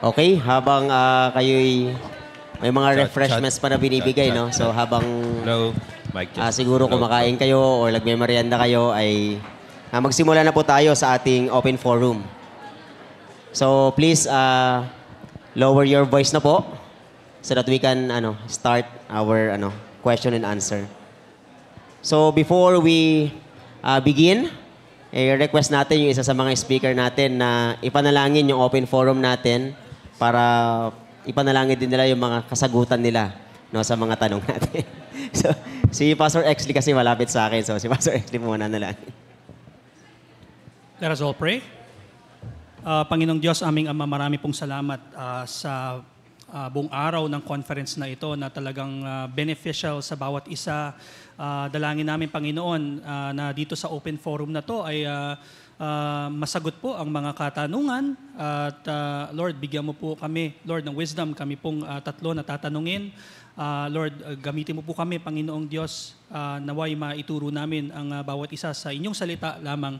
Okay, habang kayo'y may mga refreshments pa na binibigay, no? So habang Hello, mic check. siguro Hello. kumakain kayo o nagme-merienda kayo ay magsimula na po tayo sa ating open forum. So please lower your voice na po so that we can start our question and answer. So before we begin, request natin yung isa sa mga speaker natin na ipanalangin yung open forum natin para ipanalangin din nila yung mga kasagutan nila sa mga tanong natin. So, si Pastor Exley kasi malapit sa akin. So, si Pastor Exley muna nalangin. Let us all pray. Panginoong Diyos, aming Ama, marami pong salamat sa buong araw ng conference na ito na talagang beneficial sa bawat isa. Dalangin namin, Panginoon, na dito sa open forum na to ay masagot po ang mga katanungan at Lord, bigyan mo po kami, Lord, ng wisdom. Kami pong tatlo na tatanungin. Lord, gamitin mo po kami, Panginoong Diyos, naway maituro namin ang bawat isa sa inyong salita lamang.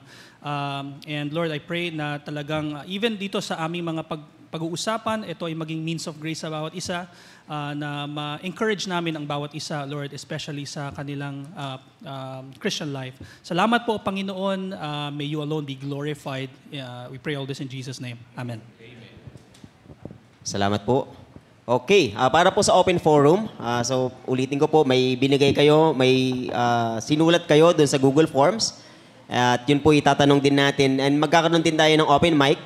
And Lord, I pray na talagang even dito sa aming mga pag-uusapan, ito ay maging means of grace sa bawat isa, na ma-encourage namin ang bawat isa, Lord, especially sa kanilang Christian life. Salamat po, Panginoon. May you alone be glorified. We pray all this in Jesus' name. Amen. Amen. Salamat po. Okay, para po sa open forum, so ulitin ko po, may binigay kayo, may sinulat kayo doon sa Google Forms. At yun po itatanong din natin. And magkakaroon din tayo ng open mic.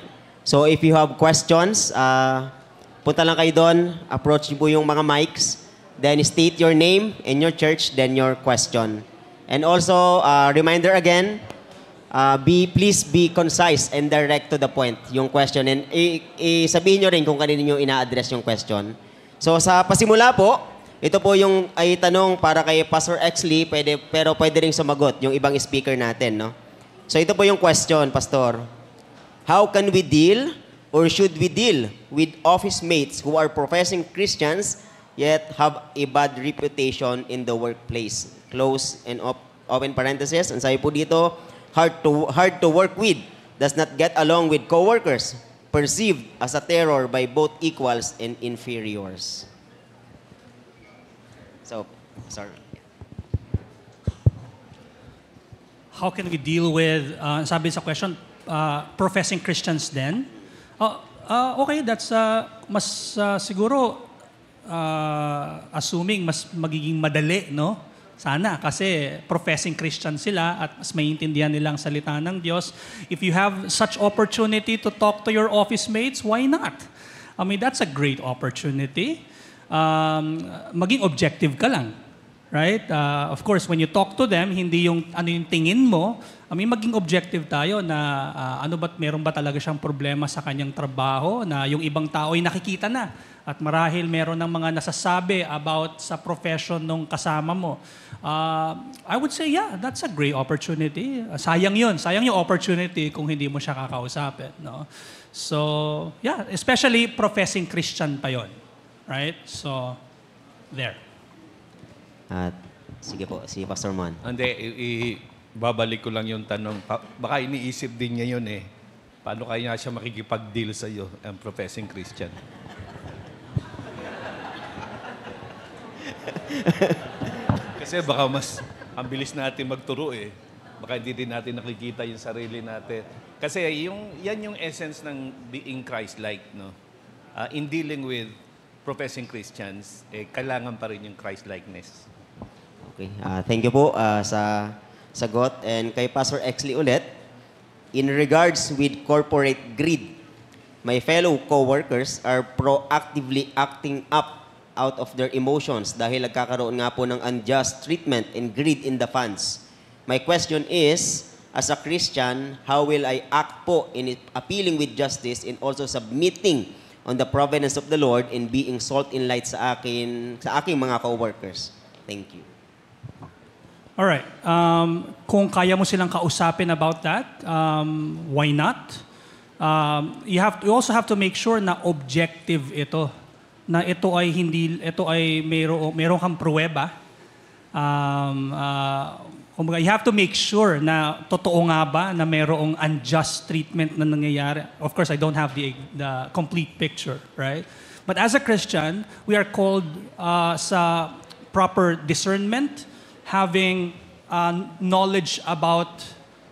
So if you have questions, punta lang kayo doon, approach po yung mga mics, then state your name and your church, then your question. And also, reminder again, please be concise and direct to the point yung question. And sabihin nyo rin kung kanino nyo ina-address yung question. So sa pasimula po, ito po yung ay tanong para kay Pastor Exley, pero pwede rin sumagot yung ibang speaker natin. No? So ito po yung question, Pastor. How can we deal or should we deal with office mates who are professing Christians yet have a bad reputation in the workplace? Close and open parenthesis. Ang sabi po dito, hard to work with, does not get along with coworkers, perceived as a terror by both equals and inferiors. So, sorry. How can we deal with, sabi sa question, professing Christians then? Okay, that's mas siguro assuming mas magiging madali, no? Sana kasi professing Christian sila at mas maiintindihan nilang salita ng Diyos. If you have such opportunity to talk to your office mates, why not? I mean, that's a great opportunity. Maging objective ka lang. Right? Of course, when you talk to them, hindi yung ano yung tingin mo. I mean, maging objective tayo na meron ba talaga siyang problema sa kanyang trabaho na yung ibang tao ay nakikita na. At marahil meron ng mga nasasabi about sa profession nung kasama mo. I would say, yeah, that's a great opportunity. Sayang yun. Sayang yung opportunity kung hindi mo siya kakausapin. No? So, yeah, especially professing Christian pa yun. Right? So, there. At sige po, si Pastor Mon. Hindi, babalik ko lang yung tanong. Baka iniisip din niya yun eh. Paano kaya siya makikipag-deal sa iyo, ang professing Christian? Kasi baka mas ang bilis natin magturo eh. Baka hindi din natin nakikita yung sarili natin. Kasi yan yung essence ng being Christ-like, no? In dealing with professing Christians, kailangan pa rin yung Christ-likeness. Okay. Thank you po sa sagot. And kay Pastor Exley ulit, in regards with corporate greed, my fellow co-workers are proactively acting up out of their emotions dahil nagkakaroon nga po ng unjust treatment and greed in the funds. My question is, as a Christian, how will I act po in appealing with justice and also submitting on the providence of the Lord and being salt and light sa aking mga co-workers? Thank you. All right. Kung kaya mo silang kausapin about that, why not? You also have to make sure na objective ito. Na ito ay meron kang pruweba kumbaga, you have to make sure na totoo nga ba na mayroong unjust treatment na nangyayari. Of course, I don't have the complete picture, right? But as a Christian, we are called sa proper discernment, having knowledge about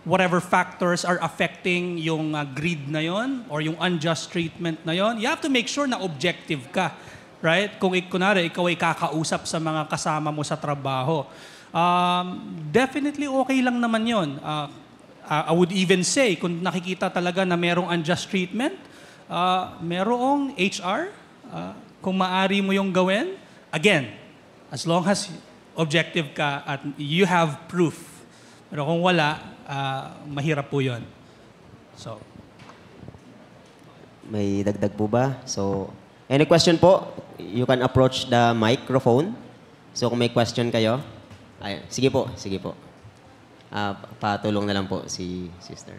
whatever factors are affecting yung greed na yon or yung unjust treatment na yon. You have to make sure na objective ka, right? Kung kunwari, ikaw ay kakausap sa mga kasama mo sa trabaho, definitely okay lang naman yon. I would even say, kung nakikita talaga na merong unjust treatment, merong HR, kung maari mo yung gawin, again, as long as objective ka at you have proof. Pero kung wala, mahirap po yun. So, May dagdag po ba? So, any question po? You can approach the microphone. So, kung may question kayo, sige po, sige po. Patulong na lang po si sister.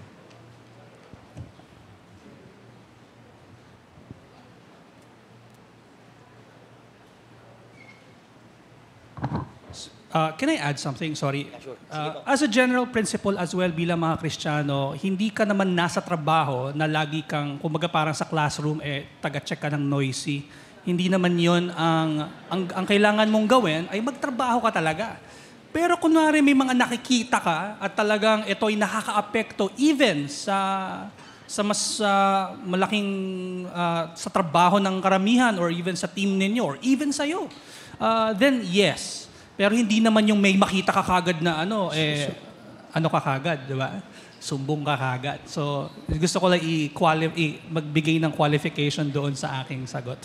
can I add something? Sorry. As a general principle as well bilang mga Kristiyano, hindi ka naman nasa trabaho na lagi kang, kumbaga parang sa classroom, taga-check ka ng noisy. Hindi naman yon ang kailangan mong gawin ay magtrabaho ka talaga. Pero kunwari may mga nakikita ka at talagang ito'y nakaka-apekto even sa mas malaking sa trabaho ng karamihan or even sa team ninyo or even sa'yo, then yes. Pero hindi naman yung may makita ka kagad na ano ka kagad, di ba? Sumbong ka kagad. So, gusto ko lang magbigay ng qualification doon sa aking sagot.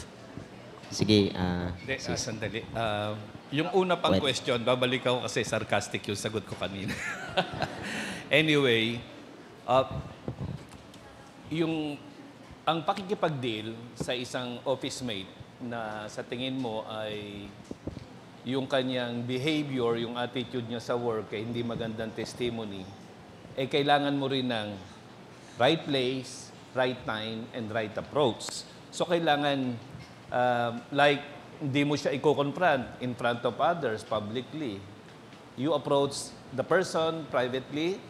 Sige. Sandali. Yung una pang question, babalik ako kasi sarcastic yung sagot ko kanina. Anyway, ang pakikipag-deal sa isang office mate na sa tingin mo ay yung kanyang behavior, yung attitude niya sa work ay hindi magandang testimony, kailangan mo rin ng right place, right time, and right approach. So kailangan, hindi mo siya i-confront in front of others publicly. You approach the person privately.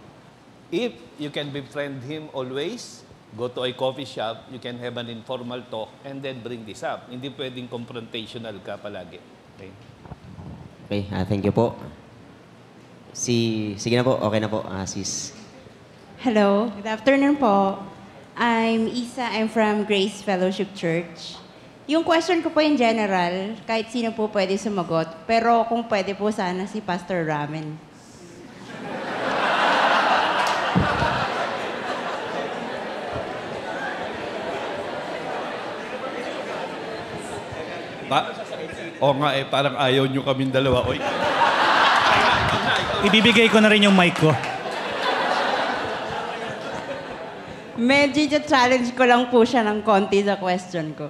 If you can befriend him always, go to a coffee shop, you can have an informal talk, and then bring this up. Hindi pwedeng confrontational ka palagi. Okay? Okay, thank you po. Sige na po, okay na po, sis. Hello, good afternoon po. I'm Isa, I'm from Grace Fellowship Church. Yung question ko po in general, kahit sino po pwede sumagot, pero kung pwede po sana si Pastor Ramen. O nga parang ayaw nyo kaming dalawa. Oy. Ibibigay ko na rin yung mic ko. Medyo challenge ko lang po siya ng konti sa question ko.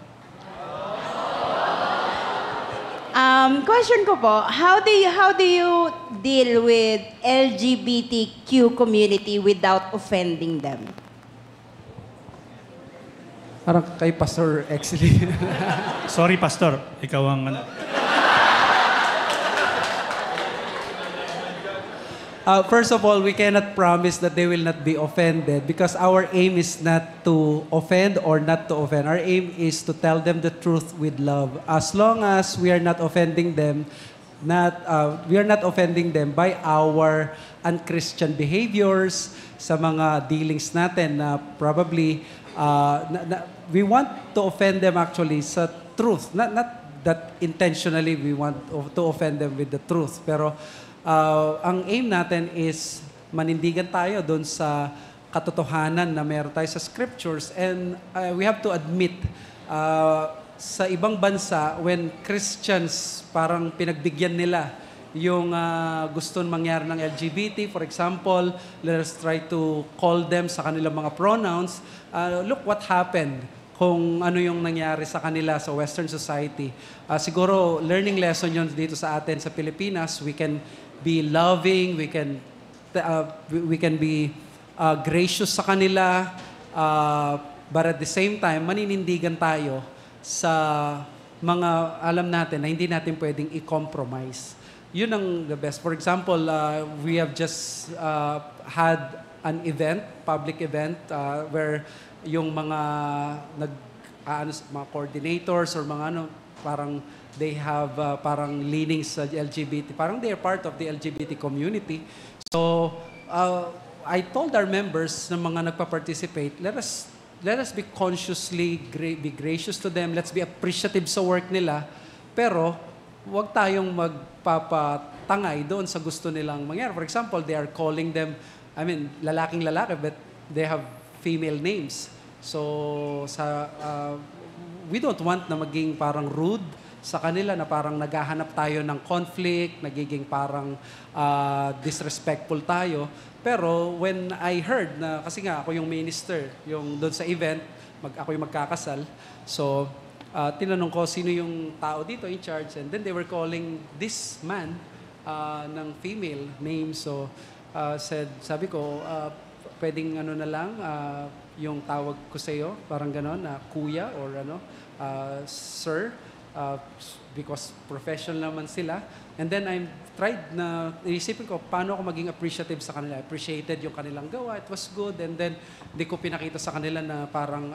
Question ko po, how do you deal with LGBTQ community without offending them? Parang kay Pastor Exley. Sorry, Pastor. Ikaw ang First of all, we cannot promise that they will not be offended because our aim is not to offend or not to offend. Our aim is to tell them the truth with love. As long as we are not offending them, we are not offending them by our unchristian behaviors sa mga dealings natin na probably we want to offend them actually sa truth. Not that intentionally we want to offend them with the truth. Pero ang aim natin is manindigan tayo doon sa katotohanan na meron tayo sa scriptures. And we have to admit, sa ibang bansa, when Christians parang pinagbigyan nila yung gusto mangyari ng LGBT, for example, let us try to call them sa kanilang mga pronouns. Look what happened kung ano yung nangyari sa kanila sa Western society. Siguro, learning lesson yun dito sa atin sa Pilipinas. We can be loving, we can be gracious sa kanila, but at the same time, maninindigan tayo sa mga alam natin na hindi natin pwedeng i-compromise. yun ang the best. For example, we have just had an event, public event, where yung mga mga coordinators or mga parang they have parang leanings sa LGBT. Parang they are part of the LGBT community. So, I told our members na mga nagpa-participate, let us be consciously be gracious to them. Let's be appreciative sa work nila. Pero, huwag tayong magpapatangay doon sa gusto nilang mangyari. For example, they are calling them, lalaking-lalaki, but they have female names. So, we don't want na maging parang rude sa kanila na parang naghahanap tayo ng conflict, nagiging parang disrespectful tayo. Pero when I heard na, kasi nga ako yung minister, yung doon sa event, ako yung magkakasal, so tinanong ko sino yung tao dito in charge, and then they were calling this man ng female name. So sabi ko, pwedeng na lang, yung tawag ko sa iyo, parang ganon, kuya or sir, because professional naman sila. And then I tried na, iisipin ko, paano ako maging appreciative sa kanila. I appreciated yung kanilang gawa, it was good. And then, hindi ko pinakita sa kanila na parang,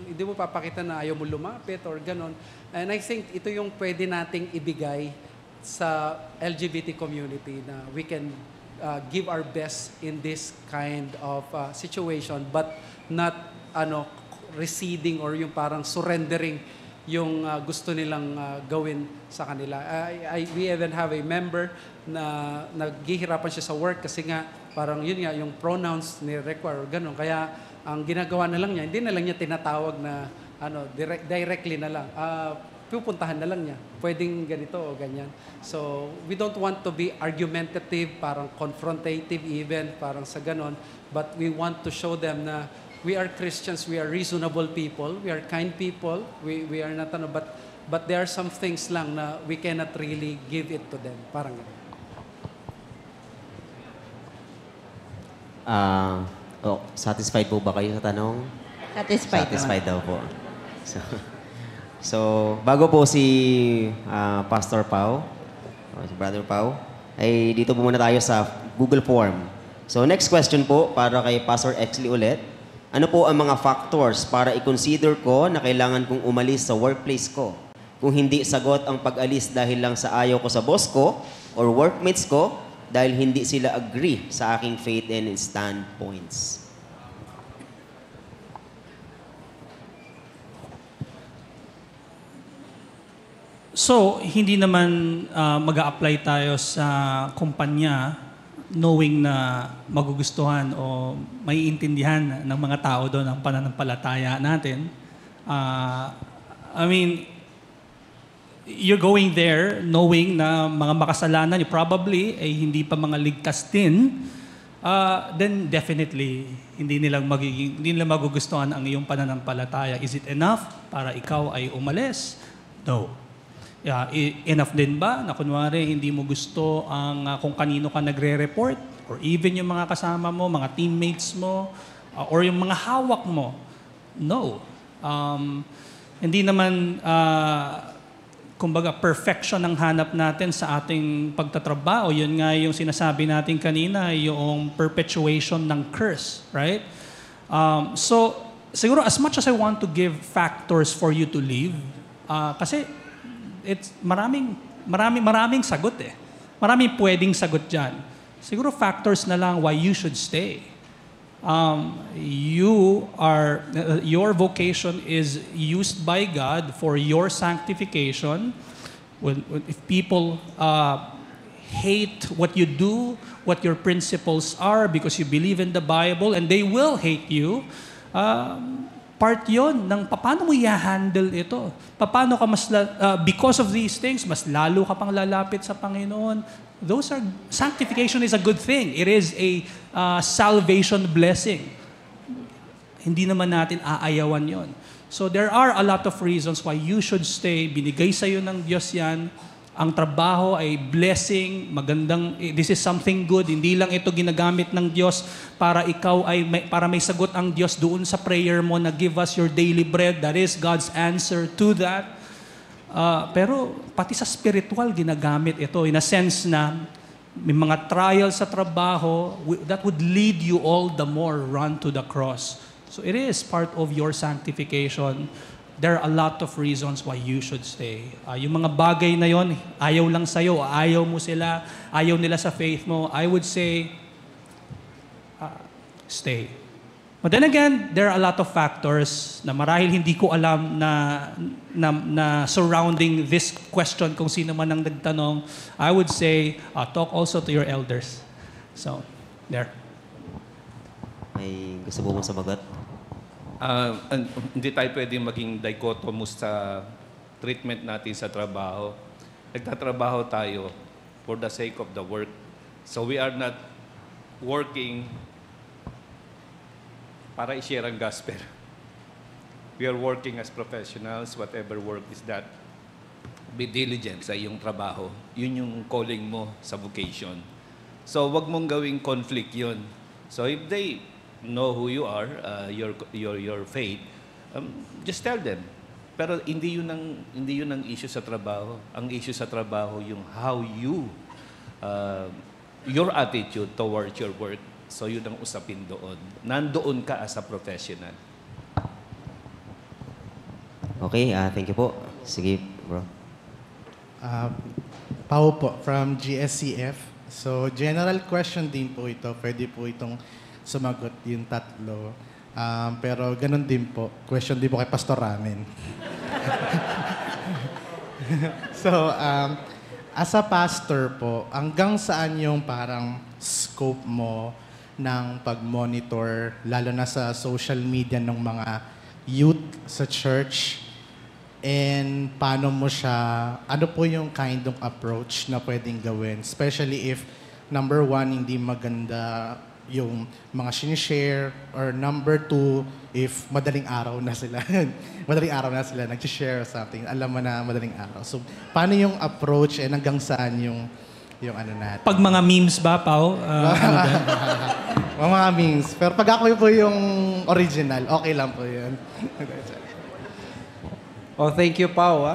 hindi mo papakita na ayaw mo lumapit or ganon. And I think ito yung pwede nating ibigay sa LGBT community na we can give our best in this kind of situation, but not receding or yung parang surrendering yung gusto nilang gawin sa kanila. We even have a member na naghihirapan siya sa work kasi nga parang yun nga yung pronouns ni require ganun. Kaya ang ginagawa na lang niya, hindi na lang niya tinatawag na directly na lang. Pupuntahan na lang niya. Pwedeng ganito o ganyan. So, we don't want to be argumentative, parang confrontative even, parang sa ganon. But we want to show them na we are Christians, we are reasonable people, we are kind people, we are not, but there are some things lang na we cannot really give it to them. Parang ganon. Satisfied po ba kayo sa tanong? Satisfied. Satisfied daw po. So, bago po si Pastor Pao, si Brother Pao, ay dito po muna tayo sa Google Form. So, next question po para kay Pastor Exley ulit. Ano po ang mga factors para i-consider ko na kailangan kong umalis sa workplace ko? Kung hindi sagot ang pag-alis dahil lang sa ayaw ko sa boss ko or workmates ko dahil hindi sila agree sa aking faith and standpoints. So, hindi naman mag-a-apply tayo sa kumpanya knowing na magugustuhan o maiintindihan ng mga tao doon ang pananampalataya natin. You're going there knowing na mga makasalanan you probably ay hindi pa mga ligtas din, then definitely hindi nila magugustuhan ang iyong pananampalataya. Is it enough para ikaw ay umalis? No. Enough din ba na kunwari hindi mo gusto ang kung kanino ka nagre-report or even yung mga kasama mo, mga teammates mo, or yung mga hawak mo? No. Hindi naman kumbaga perfection ang hanap natin sa ating pagtatrabaho. Yun nga yung sinasabi natin kanina, yung perpetuation ng curse, right? So siguro as much as I want to give factors for you to leave, kasi it's maraming sagot eh. Maraming pwedeng sagot diyan. Siguro factors na lang why you should stay. Your vocation is used by God for your sanctification. If people hate what you do, what your principles are because you believe in the Bible, and they will hate you, part yon ng paano mo i-handle ito. Paano ka because of these things, mas lalo ka pang lalapit sa Panginoon. Sanctification is a good thing. It is a salvation blessing. Hindi naman natin aayawan yon. So there are a lot of reasons why you should stay. Binigay sa'yo ng Diyos yan. Ang trabaho ay blessing, magandang, this is something good. Hindi lang ito ginagamit ng Diyos para ikaw para may sagot ang Diyos doon sa prayer mo na give us your daily bread. That is God's answer to that. Pero pati sa spiritual, ginagamit ito in a sense na may mga trials sa trabaho that would lead you all the more run to the cross. So it is part of your sanctification. There are a lot of reasons why you should stay. Yung mga bagay na yon, ayaw lang sa'yo, ayaw mo sila, ayaw nila sa faith mo, I would say, stay. But then again, there are a lot of factors na marahil hindi ko alam na surrounding this question kung sino man ang nagtanong. I would say, talk also to your elders. So, there. May gusto mo mong sabagat? Hindi tayo pwedeng maging dichotomous sa treatment natin sa trabaho. Nagtatrabaho tayo for the sake of the work. So we are not working para i-share ang gospel. We are working as professionals, whatever work is that. Be diligent sa iyong trabaho. Yun yung calling mo sa vocation. So wag mong gawing conflict yun. So if they know who you are, your faith, just tell them. Pero hindi yun ang issue sa trabaho. Ang issue sa trabaho yung how you, your attitude towards your work. So yun ang usapin doon. Nandoon ka as a professional. Okay, thank you po. Sige, bro. Pao po, from GSCF. So, general question din po ito. Pwede po itong sumagot yung tatlo. Pero ganun din po. Question din po kay Pastor Ramen. So, as a pastor po, hanggang saan yung parang scope mo ng pag-monitor, lalo na sa social media ng mga youth sa church? And paano mo siya, ano po yung kind of approach na pwedeng gawin? Especially if, number one, hindi maganda yung mga sinishare, or number two, if madaling araw na sila, nag-share something, alam mo na madaling araw. So, paano yung approach and hanggang saan yung ano natin? Pag mga memes ba, Pao? Ano ba? Mga memes. Pero pag ako po yung original, okay lang po yun. Oh, thank you, Pao.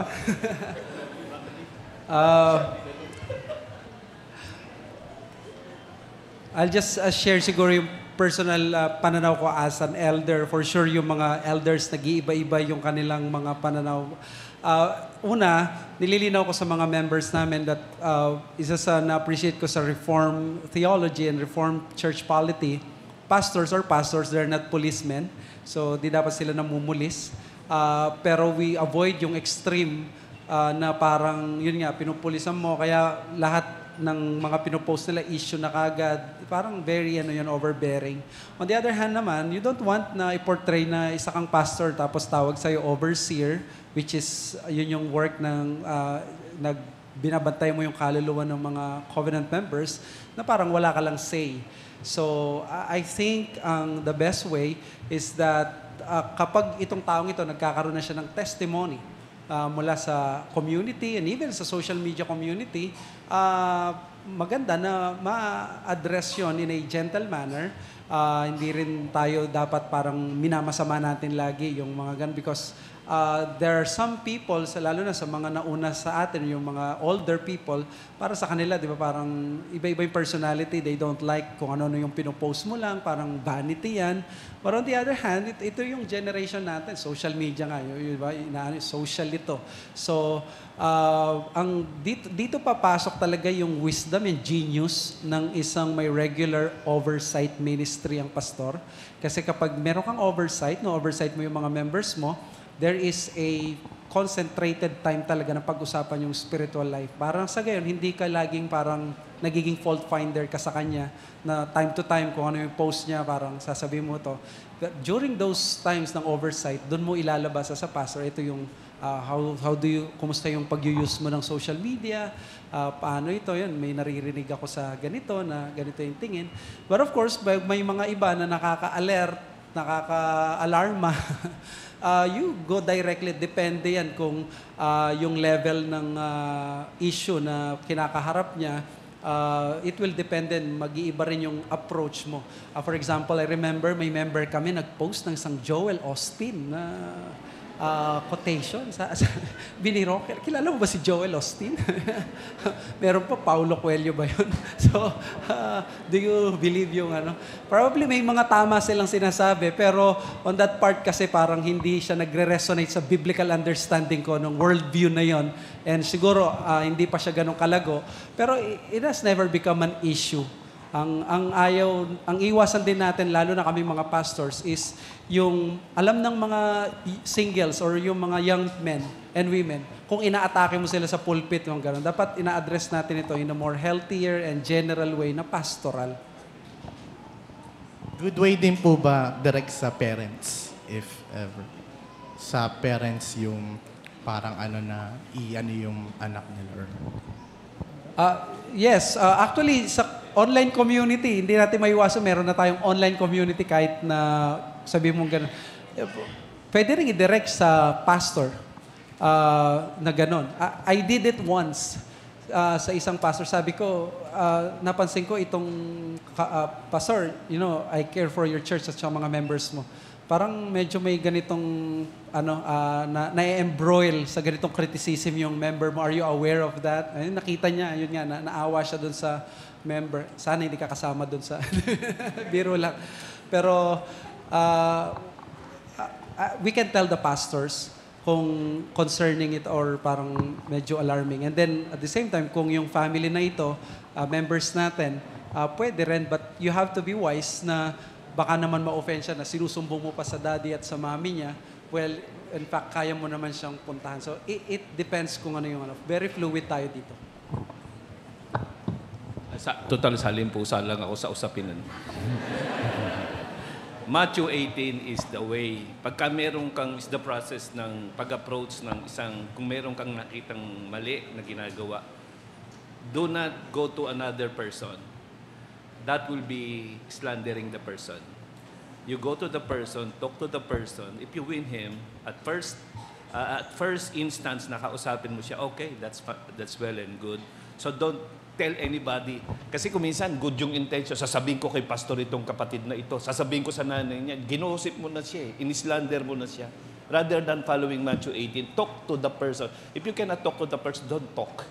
I'll just share siguro yung personal pananaw ko as an elder. For sure, yung mga elders, nag-iiba-iba yung kanilang mga pananaw. Una, nililinaw ko sa mga members namin that isa sa na-appreciate ko sa Reformed theology and Reformed church polity, pastors, they're not policemen. So, di dapat sila namumulis. Pero we avoid yung extreme na parang, yun nga, pinupulisan mo. Kaya lahat ng mga pinopost nila issue na kagad, parang very overbearing. On the other hand naman, you don't want na i-portray na isa kang pastor tapos tawag sa'yo overseer, which is yun yung work ng binabantay mo yung kaluluwa ng mga covenant members na parang wala ka lang say. So, I think the best way is that kapag itong taong ito nagkakaroon na siya ng testimony mula sa community and even sa social media community, maganda na ma-address yun in a gentle manner. Hindi rin tayo dapat parang minamasama natin lagi yung mga gan because there are some people, lalo na sa mga nauna sa atin, yung mga older people, para sa kanila, di ba, parang iba-iba yung personality. They don't like kung ano yung pinopost mo lang, parang vanity yan. But on the other hand, ito yung generation natin, social media nga, social ito. So, dito papasok talaga yung wisdom and genius ng isang may regular oversight ministry ang pastor. Kasi kapag meron kang oversight mo yung mga members mo, there is a concentrated time talaga na pag-usapan yung spiritual life. Parang sa gayon, hindi ka laging parang nagiging fault finder ka sa kanya na time to time kung ano yung post niya, parang sasabihin mo to. But during those times ng oversight, doon mo ilalabas sa pastor, ito yung kumusta yung pag-use mo ng social media, paano ito, yun, may naririnig ako sa ganito, na ganito yung tingin. But of course, may mga iba na nakaka-alert, nakaka-alarma, you go directly, depende yan kung yung level ng issue na kinakaharap niya, it will depend din, mag-iiba rin yung approach mo. For example, I remember may member kami nag-post ng isang Joel Austin na quotation sa Billy Rocker. Kilala mo ba si Joel Osteen? Meron pa, Paulo Coelho ba yun? So, do you believe yung ano? Probably may mga tama silang sinasabi, pero on that part kasi parang hindi siya nagre-resonate sa biblical understanding ko ng worldview na yon. And siguro, hindi pa siya ganun kalago. Pero it has never become an issue. Ang iwasan din natin, lalo na kami mga pastors, is yung alam ng mga singles or yung mga young men and women, kung inaatake mo sila sa pulpit, yung gano'n, dapat ina-address natin ito in a more healthier and general way na pastoral. Good way din po ba direct sa parents, if ever? Sa parents yung parang ano yung anak nila? Yes, actually sa online community, hindi natin maiwasan, meron na tayong online community kahit na sabi mong gano'n. Pwede rin i-direct sa pastor na gano'n. I did it once sa isang pastor. Sabi ko, napansin ko itong pastor, I care for your church at mga members mo. Parang medyo may ganitong na-embroil sa ganitong criticism yung member mo. Are you aware of that? Ayun, nakita niya, yun nga, naawa siya dun sa member. Sana hindi ka kasama dun sa biro lang. Pero we can tell the pastors kung concerning it or parang medyo alarming. And then at the same time, kung yung family na ito, members natin, pwede rin, but you have to be wise na baka naman ma-offend siya na sinusumbong mo pa sa daddy at sa mami niya. Well, in fact, kaya mo naman siyang puntahan. So, it depends kung ano yung very fluid tayo dito. Total salimpusa lang ako sa usapin. Matthew 18 is the way. Pagka meron kang, is the process ng pag-approach ng isang, kung meron kang nakitang mali na ginagawa, do not go to another person. That will be slandering the person. You go to the person, talk to the person. If you win him, at first instance, nakausapin mo siya, okay, that's well and good. So don't tell anybody. Kasi kung minsan, good yung intention. Sasabihin ko kay pastor itong kapatid na ito. Sasabihin ko sa nanay niya. Ginuusip mo na siya. Inislander mo na siya. Rather than following Matthew 18, talk to the person. If you cannot talk to the person, don't talk.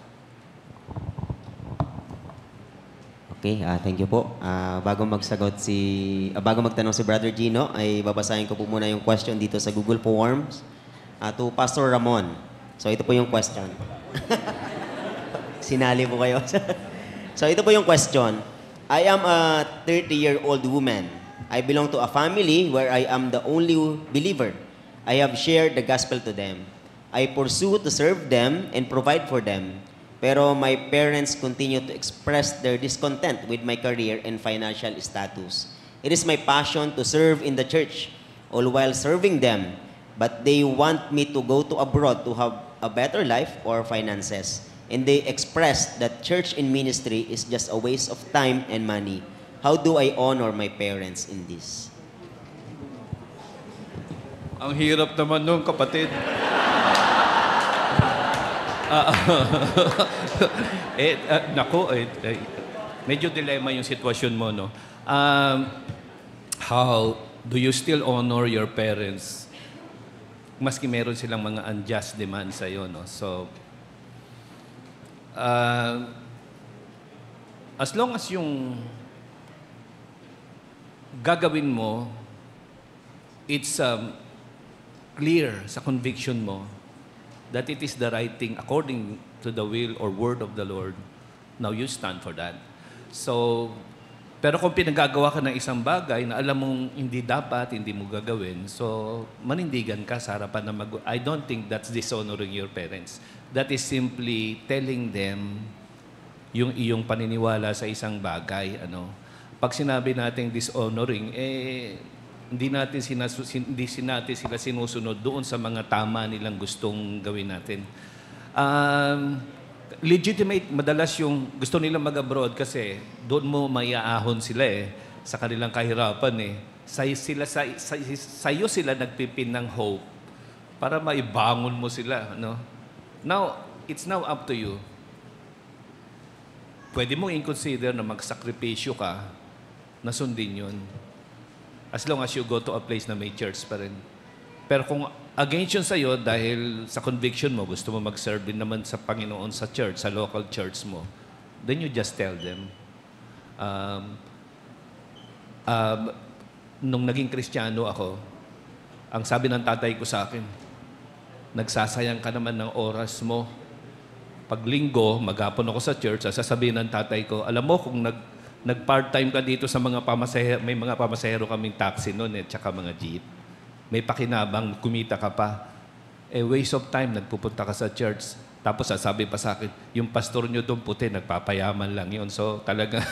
Okay, thank you po. Bago magtanong si Brother Gino, ay babasahin ko po muna yung question dito sa Google Forms to Pastor Ramon. So ito po yung question. Sinali po kayo. So ito po yung question. I am a 30-year-old woman. I belong to a family where I am the only believer. I have shared the gospel to them. I pursue to serve them and provide for them. Pero my parents continue to express their discontent with my career and financial status. It is my passion to serve in the church, all while serving them, but they want me to go to abroad to have a better life or finances. And they express that church and ministry is just a waste of time and money. How do I honor my parents in this? Ang hirap naman nun, kapatid. Medyo dilemma yung sitwasyon mo, no? How do you still honor your parents? Maski meron silang mga unjust demands sa'yo, no? So, as long as yung gagawin mo, it's clear sa conviction mo that it is the right thing according to the will or word of the Lord, now you stand for that. So, pero kung pinagagawa ka ng isang bagay na alam mong hindi dapat, hindi mo gagawin, so manindigan ka sa harapan na I don't think that's dishonoring your parents. That is simply telling them yung iyong paniniwala sa isang bagay. Pag sinabi natin dishonoring, hindi natin sila sinusunod doon sa mga tama nilang gustong gawin natin. Legitimate, madalas yung gusto nilang mag-abroad kasi doon mo maiaahon sila sa kanilang kahirapan Sa'yo sila nagpipin ng hope para maibangon mo sila. Now, it's now up to you. Pwede mo i-consider na magsakripisyo ka na sundin yun. As long as you go to a place na may church pa rin. Pero kung against yun sa'yo dahil sa conviction mo, gusto mo mag-serve din naman sa Panginoon sa church, sa local church mo, then you just tell them. Nung naging Kristiyano ako, ang sabi ng tatay ko sa akin, nagsasayang ka naman ng oras mo. Pag linggo, maghapon ako sa church, sasabihin ng tatay ko, alam mo, kung nag-part-time ka dito sa mga pamasahero, may mga pamasahero kaming taxi noon tsaka mga jeep. May pakinabang, kumita ka pa. Waste of time, nagpupunta ka sa church. Tapos sasabi pa sa akin, yung pastor nyo doon puti, nagpapayaman lang yun. So talaga,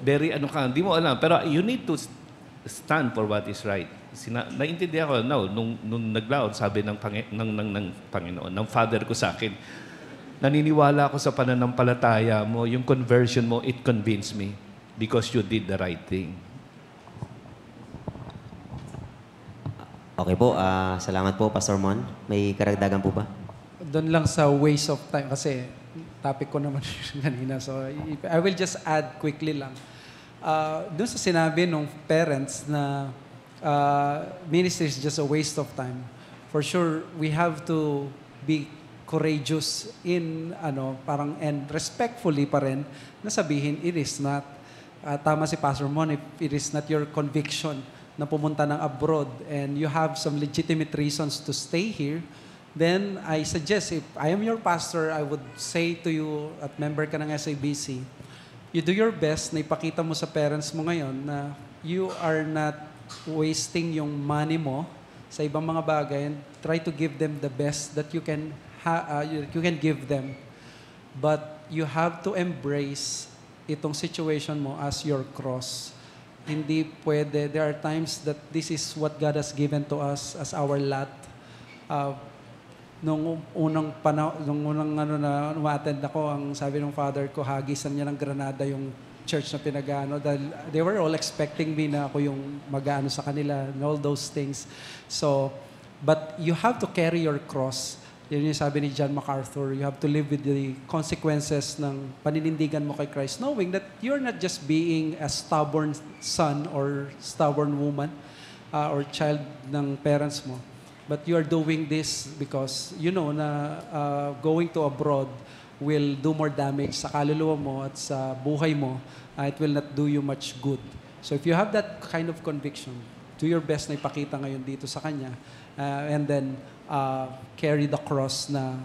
very hindi mo alam. Pero you need to stand for what is right. Naintindihan ko, nung naglaon, sabi ng Panginoon, ng Father ko sa akin, naniniwala ako sa pananampalataya mo, yung conversion mo, it convinced me because you did the right thing. Okay po, salamat po, Pastor Mon. May karagdagan po ba? Doon lang sa waste of time kasi topic ko naman kanina. So I will just add quickly lang. Doon sa sinabi ng parents na ministry is just a waste of time. For sure, we have to be courageous in and respectfully pa rin na sabihin it is not. Tama si Pastor Mon, if it is not your conviction na pumunta ng abroad and you have some legitimate reasons to stay here, then I suggest, if I am your pastor, I would say to you at member ka ng SABC, you do your best na ipakita mo sa parents mo ngayon na you are not wasting yung money mo sa ibang mga bagay and try to give them the best that you can give them. But you have to embrace itong situation mo as your cross. Hindi pwede. There are times that this is what God has given to us as our lot. Nung unang na umattend ako, ang sabi ng father ko, hagisan niya ng Granada yung church na pinag-ano. Dahil they were all expecting me na ako yung mag-ano sa kanila and all those things. So, but you have to carry your cross. Yun yung sabi ni John MacArthur, you have to live with the consequences ng paninindigan mo kay Christ, knowing that you're not just being a stubborn son or stubborn woman or child ng parents mo, but you are doing this because you know na going to abroad will do more damage sa kaluluwa mo at sa buhay mo. It will not do you much good. So if you have that kind of conviction, do your best na ipakita ngayon dito sa kanya, and then carry the cross na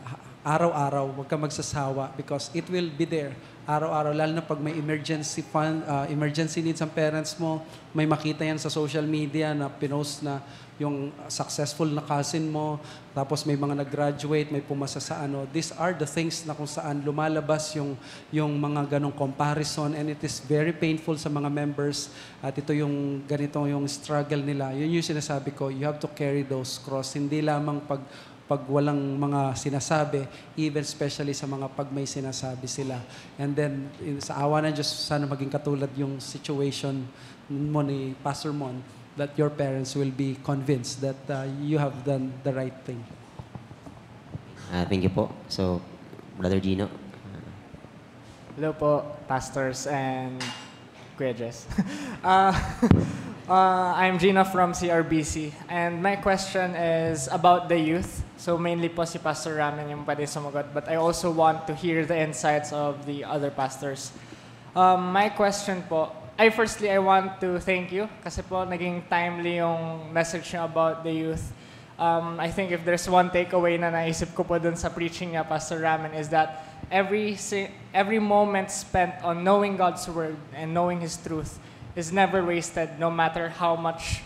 araw-araw, huwag ka magsasawa because it will be there araw-araw, lalo na pag may emergency fund, emergency needs ang parents mo, may makita yan sa social media na pinost na yung successful na cousin mo, tapos may mga nag-graduate, may pumasa sa ano. These are the things na kung saan lumalabas yung mga ganong comparison, and it is very painful sa mga members at ito yung ganito yung struggle nila. Yun yung sinasabi ko, you have to carry those cross. Hindi lamang pag walang mga sinasabi, even especially sa mga pag may sinasabi sila. And then, sa awa ng Diyos, sana maging katulad yung situation mo ni Pastor Mon, that your parents will be convinced that you have done the right thing. Thank you po. So, Brother Gino. Hello po, pastors and Kuya Jess. I'm Gina from CRBC, and my question is about the youth. So mainly po si Pastor Ramen yung pwede sumagot, but I also want to hear the insights of the other pastors. My question po, I want to thank you kasi po naging timely yung message niyo about the youth. I think if there's one takeaway na naisip ko po dun sa preaching niya, Pastor Ramen, is that every moment spent on knowing God's Word and knowing His truth is never wasted, no matter how much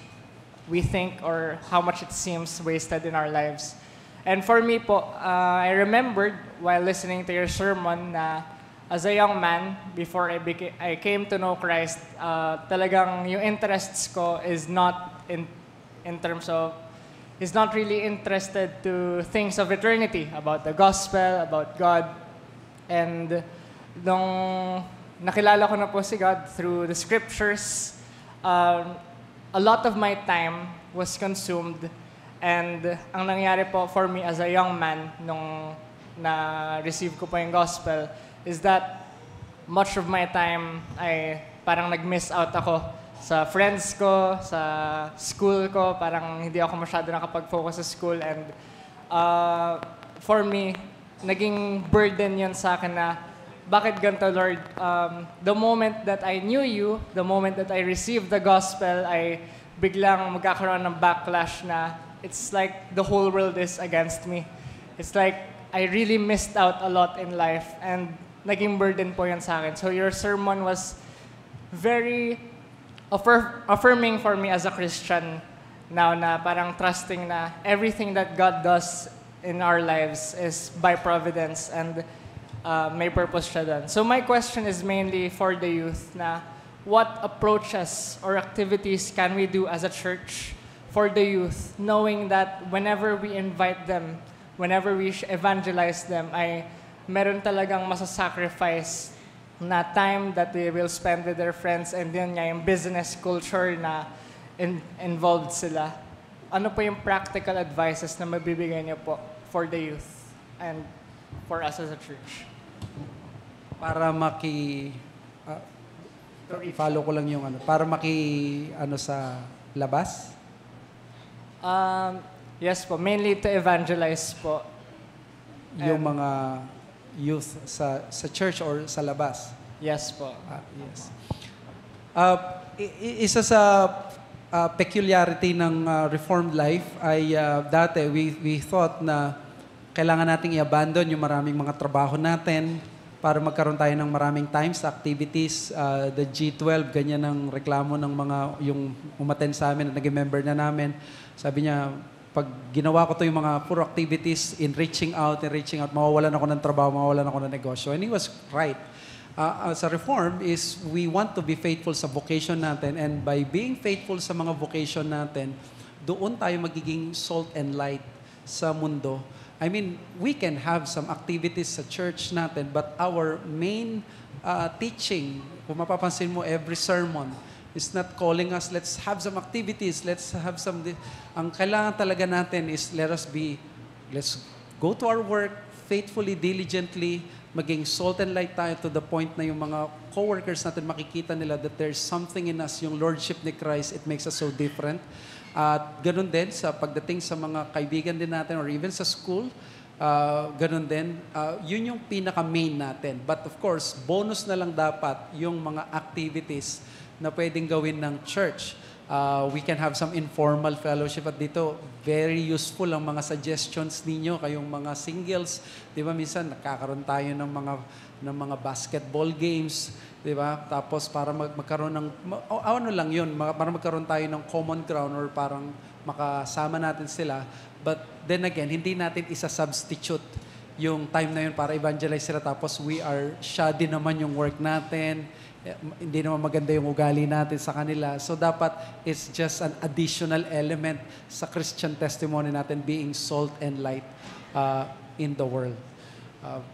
we think or how much it seems wasted in our lives. And for me po, I remembered while listening to your sermon na as a young man, before I came to know Christ, talagang yung interests ko is not in terms of, is not really interested to things of eternity, about the gospel, about God. And nung nakilala ko na po si God through the scriptures, a lot of my time was consumed. And ang nangyari po for me as a young man nung na-receive ko po yung gospel is that much of my time ay parang nag-miss out ako sa friends ko, sa school ko, parang hindi ako masyado nakapag-focus sa school. And for me, naging burden yun sa akin na, bakit ganito, Lord? The moment that I knew you, the moment that I received the gospel, ay biglang magkakaroon ng backlash na it's like the whole world is against me. It's like I really missed out a lot in life and naging burden po yan sa akin. So your sermon was very affirming for me as a Christian now, na parang trusting na everything that God does in our lives is by providence and may purpose siya dun. So my question is mainly for the youth na what approaches or activities can we do as a church for the youth, knowing that whenever we invite them, whenever we evangelize them, ay meron talagang masasacrifice na time that they will spend with their friends, and yun nga yung business culture na involved sila. Ano po yung practical advices na mabibigay niyo po for the youth and for us as a church? Para follow ko lang yung para sa labas? Yes po, mainly to evangelize po. Yung mga youth sa church or sa labas? Yes po. Yes. Isa sa peculiarity ng Reformed life ay dati we thought na kailangan nating i-abandon yung maraming mga trabaho natin para magkaroon tayo ng maraming time sa activities. The G12, ganyan ang reklamo ng mga yung umattend sa amin at naging member na namin. Sabi niya, pag ginawa ko to yung mga puro activities in reaching out, mawawalan ako ng trabaho, mawawalan ako ng negosyo. And he was right. Sa Reform is we want to be faithful sa vocation natin, and by being faithful sa mga vocation natin, doon tayo magiging salt and light sa mundo. I mean, we can have some activities sa church natin, but our main teaching, kung mapapansin mo, every sermon is not calling us, let's have some activities, let's have some... Ang kailangan talaga natin is let's go to our work faithfully, diligently, maging salt and light tayo to the point na yung mga coworkers natin makikita nila that there's something in us, yung Lordship ni Christ, it makes us so different. At ganun din sa pagdating sa mga kaibigan din natin or even sa school, ganun din. Yun yung pinaka-main natin. But of course, bonus na lang dapat yung mga activities na pwedeng gawin ng church. We can have some informal fellowship at dito. Very useful ang mga suggestions ninyo, kayong mga singles. Di ba, minsan nakakaroon tayo ng mga basketball games, di ba? Tapos para magkaroon ng, para magkaroon tayo ng common ground or parang makasama natin sila. But then again, hindi natin isa-substitute yung time na yun para evangelize sila. Tapos we are shoddy naman yung work natin. Hindi naman maganda yung ugali natin sa kanila. So dapat it's just an additional element sa Christian testimony natin, being salt and light in the world.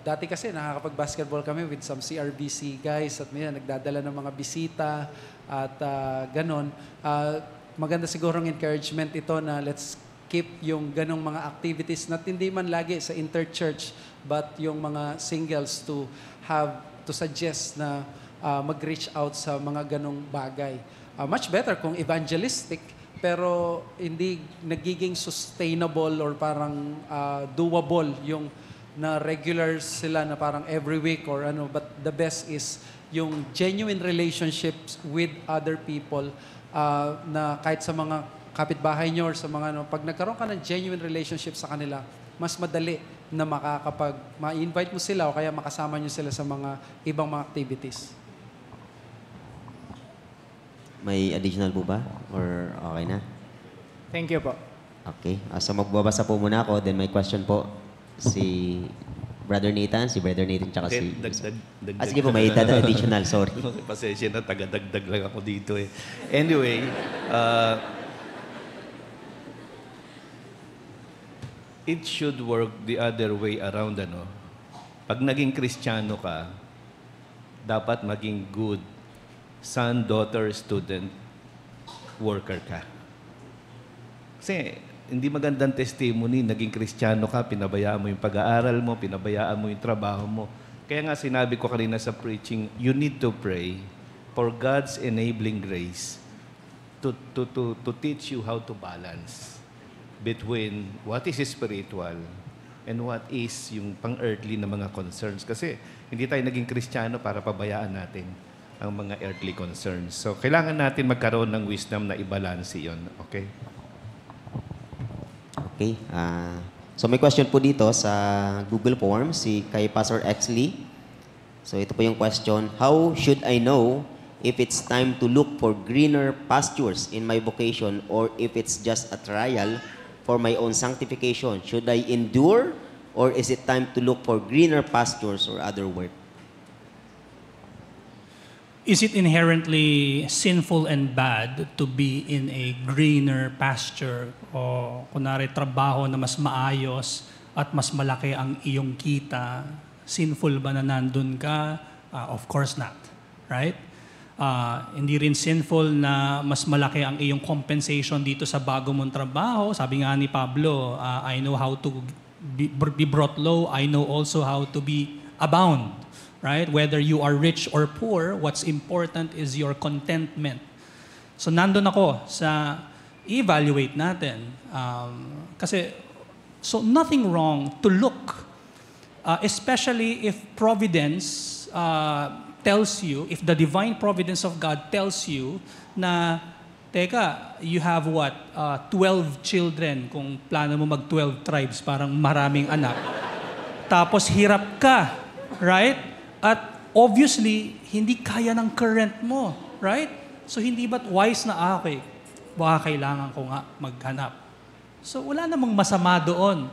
Dati kasi nakakapag-basketball kami with some CRBC guys at minsan nagdadala ng mga bisita at ganon. Maganda sigurong encouragement ito na let's keep yung ganong mga activities na hindi man lagi sa interchurch but yung mga singles to suggest na mag-reach out sa mga ganong bagay. Much better kung evangelistic pero hindi nagiging sustainable or parang doable yung na regular sila na parang every week or but the best is yung genuine relationships with other people na kahit sa mga kapitbahay nyo or sa mga pag nagkaroon ka ng genuine relationship sa kanila, mas madali na ma-invite mo sila o kaya makasama nyo sila sa mga ibang mga activities. May additional po ba? Or okay na? Thank you po. Okay. So magbabasa po muna ako, then may question po si Brother Nathan, tsaka si... Dagdag. Sige po, may additional, sorry. Pasensya na, taga-dagdag lang ako dito eh. Anyway, it should work the other way around, Pag naging Kristiyano ka, dapat maging good son, daughter, student, worker ka. Kasi hindi magandang testimony, naging Kristiyano ka, pinabayaan mo yung pag-aaral mo, pinabayaan mo yung trabaho mo. Kaya nga sinabi ko kanina sa preaching, you need to pray for God's enabling grace to teach you how to balance between what is spiritual and what is yung pang-earthly na mga concerns. Kasi hindi tayo naging Kristiyano para pabayaan natin ang mga earthly concerns. So, kailangan natin magkaroon ng wisdom na i-balance yun. Okay? Okay. So may question po dito sa Google Forms, kay Pastor Exley. So ito po yung question, how should I know if it's time to look for greener pastures in my vocation or if it's just a trial for my own sanctification? Should I endure or is it time to look for greener pastures or other work? Is it inherently sinful and bad to be in a greener pasture o kunwari trabaho na mas maayos at mas malaki ang iyong kita? Sinful ba na nandun ka? Of course not. Right? Hindi rin sinful na mas malaki ang iyong compensation dito sa bago mong trabaho. Sabi nga ni Pablo, I know how to be brought low. I know also how to be abound. Right? Whether you are rich or poor, what's important is your contentment. So nandun ako sa evaluate natin. So nothing wrong to look, especially if providence tells you, if the divine providence of God tells you na, teka, you have what? 12 children, kung plano mo mag-12 tribes, parang maraming anak. Tapos hirap ka, right? At obviously, hindi kaya ng current mo, right? So hindi ba't wise na, okay, baka kailangan ko nga maghanap. So wala namang masama doon.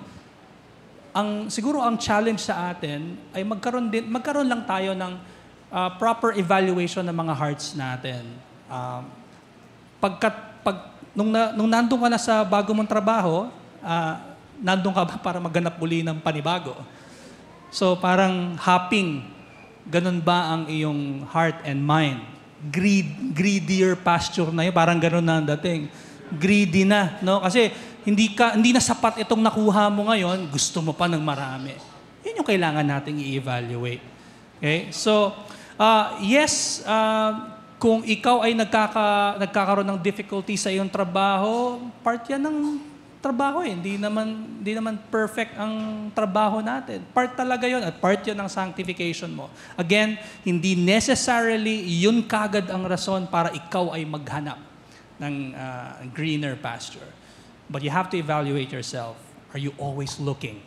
Siguro ang challenge sa atin ay magkaroon lang tayo ng proper evaluation ng mga hearts natin. Nung nandun ka na sa bago mong trabaho, nandun ka ba para maghanap muli ng panibago? So parang hopping, ganun ba ang iyong heart and mind? Greedier pasture na yun, parang ganun na ang dating. Greedy na, no? Kasi hindi na sapat itong nakuha mo ngayon, gusto mo pa ng marami. Yun yung kailangan nating i-evaluate. Okay? So, yes, kung ikaw ay nagkakaroon ng difficulty sa iyong trabaho, part yan ng trabaho eh. Hindi naman perfect ang trabaho natin. Part talaga yon at part yon ng sanctification mo. Again, hindi necessarily yun kagad ang rason para ikaw ay maghanap ng greener pasture. But you have to evaluate yourself. Are you always looking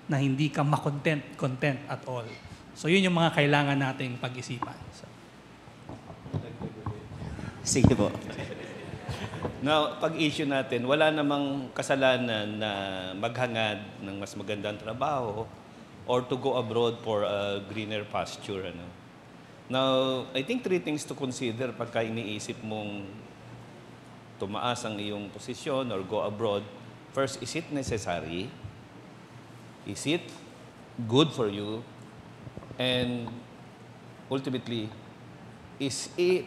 na hindi ka content at all? So yun yung mga kailangan nating pag-isipan. So. Sige po. Now, pag-issue natin, wala namang kasalanan na maghangad ng mas magandang trabaho or to go abroad for a greener pasture. Ano? Now, I think 3 things to consider pagka iniisip mong tumaas ang iyong posisyon or go abroad. First, is it necessary? Is it good for you? And ultimately, is it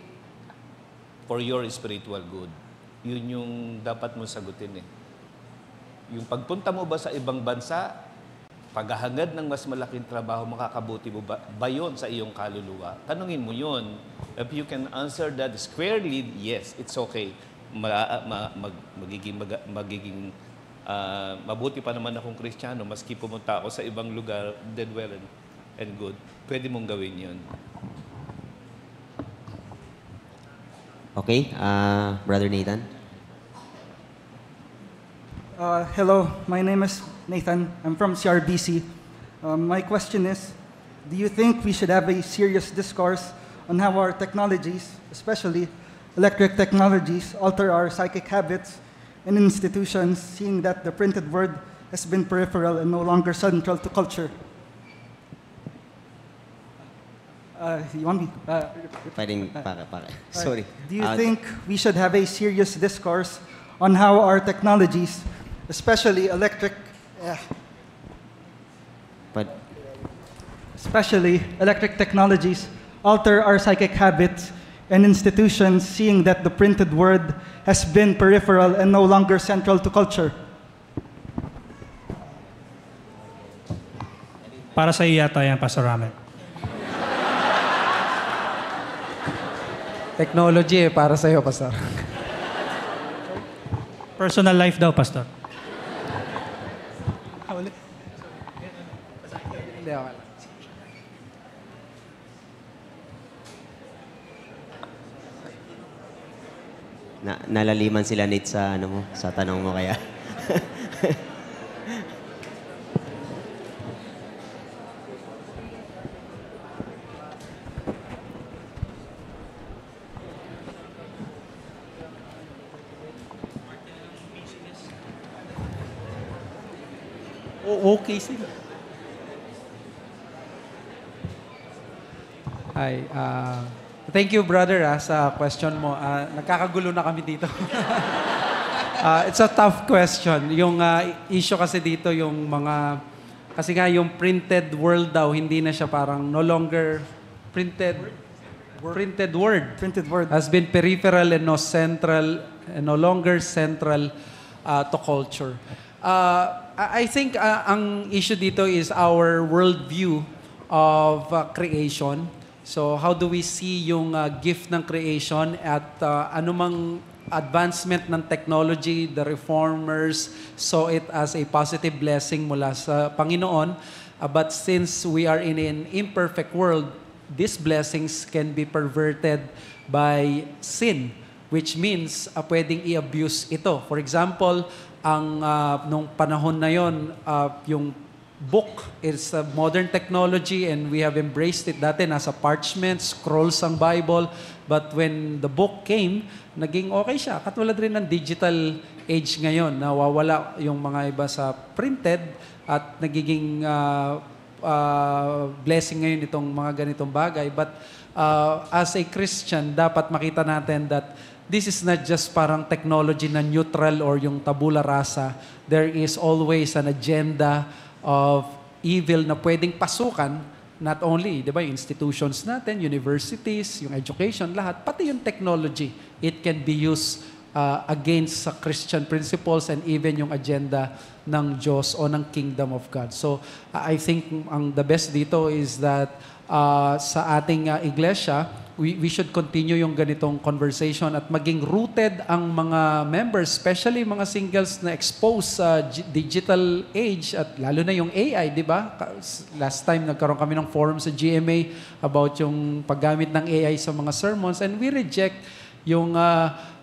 for your spiritual good? Yun yung dapat mo sagutin eh. Yung pagpunta mo ba sa ibang bansa, paghahangad ng mas malaking trabaho, makakabuti mo ba yun sa iyong kaluluwa? Tanungin mo yun. If you can answer that squarely, yes, it's okay. Magiging mabuti pa naman akong Kristiyano, maski pumunta ako sa ibang lugar, dead well and good. Pwede mong gawin yun. Okay, Brother Nathan. Hello, my name is Nathan. I'm from CRBC. My question is, do you think we should have a serious discourse on how our technologies, especially electric technologies, alter our psychic habits in institutions, seeing that the printed word has been peripheral and no longer central to culture? You want me? Pwedeng Sorry. Do you think we should have a serious discourse on how our technologies, especially electric technologies, alter our psychic habits and institutions, seeing that the printed word has been peripheral and no longer central to culture? Para sa iyo yata yan, Pastor Ramel. Technology para sa iyo, Pastor. Personal life daw, Pastor. Hindi, okay lang. Nalaliman sila Nate sa ano mo, sa tanong mo kaya. Okay sila. Hi. Thank you, brother, sa question mo. Nagkakagulo na kami dito. It's a tough question. Yung issue kasi dito, yung mga... Kasi nga, yung printed world daw, hindi na siya parang no longer printed word. Printed word. Has been peripheral and no longer central to culture. I think ang issue dito is our worldview of creation. So how do we see yung gift ng creation at anumang advancement ng technology, the reformers saw it as a positive blessing mula sa Panginoon. But since we are in an imperfect world, these blessings can be perverted by sin, which means pwedeng i-abuse ito. For example, nung panahon na yon, yung book is a modern technology and we have embraced it. Dati nasa parchment, scrolls ang Bible. But when the book came, naging okay siya. Katulad rin ng digital age ngayon. Nawawala yung mga iba sa printed at nagiging blessing ngayon itong mga ganitong bagay. But as a Christian, dapat makita natin that this is not just parang technology na neutral or yung tabula rasa. There is always an agenda of evil na pwedeng pasukan, not only, di ba, yung institutions natin, universities, yung education, lahat, pati yung technology. It can be used against sa Christian principles and even yung agenda ng Diyos o ng kingdom of God. So, I think the best dito is that sa ating iglesia, we should continue yung ganitong conversation at maging rooted ang mga members, especially mga singles na exposed sa digital age at lalo na yung AI, di ba? Last time nagkaroon kami ng forum sa GMA about yung paggamit ng AI sa mga sermons and we reject yung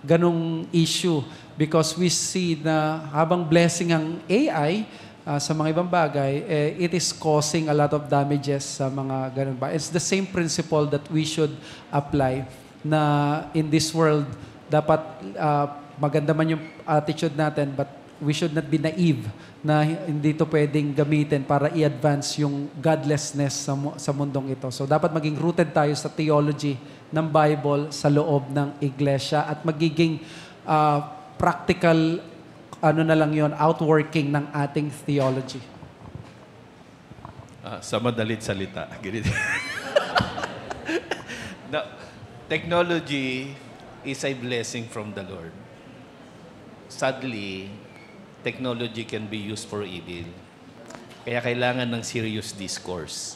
ganong issue because we see na habang blessing ang AI, sa mga ibang bagay, it is causing a lot of damages sa mga ganun ba. It's the same principle that we should apply na in this world, dapat maganda man yung attitude natin, but we should not be naive na hindi ito pwedeng gamitin para i-advance yung godlessness sa mundong ito. So dapat maging rooted tayo sa theology ng Bible sa loob ng iglesia at magiging practical na lang yon, outworking ng ating theology. Sa madalit salita. No, technology is a blessing from the Lord. Sadly, technology can be used for evil. Kaya kailangan ng serious discourse.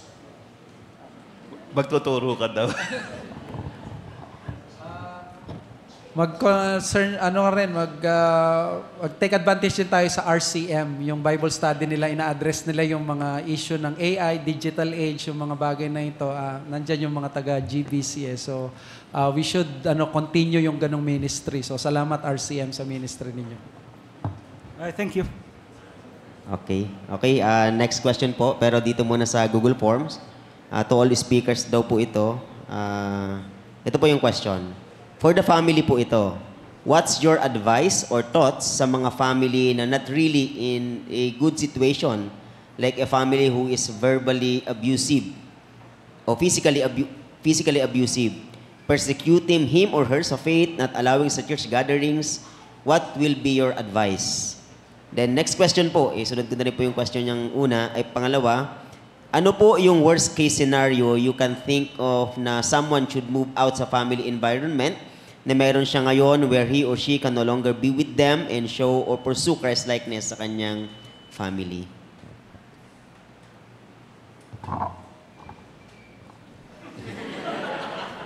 Magtuturo ka daw. Mag-concern, mag-take advantage din tayo sa RCM, yung Bible study nila, ina-address nila yung mga issue ng AI, digital age, yung mga bagay na ito. Nandyan yung mga taga-GBC. So, we should continue yung ganong ministry. So, salamat RCM sa ministry ninyo. Alright, thank you. Okay. Next question po, pero dito muna sa Google Forms. To all speakers daw po ito. Ito po yung question. For the family po ito, what's your advice or thoughts sa mga family na not really in a good situation, like a family who is verbally abusive o physically abusive, persecuting him or her sa faith, not allowing sa church gatherings? What will be your advice? Then next question po, sunod ko na rin po yung question niyang una, ay pangalawa, ano po yung worst case scenario you can think of na someone should move out sa family environment na meron siya ngayon where he or she can no longer be with them and show or pursue Christ-likeness sa kanyang family?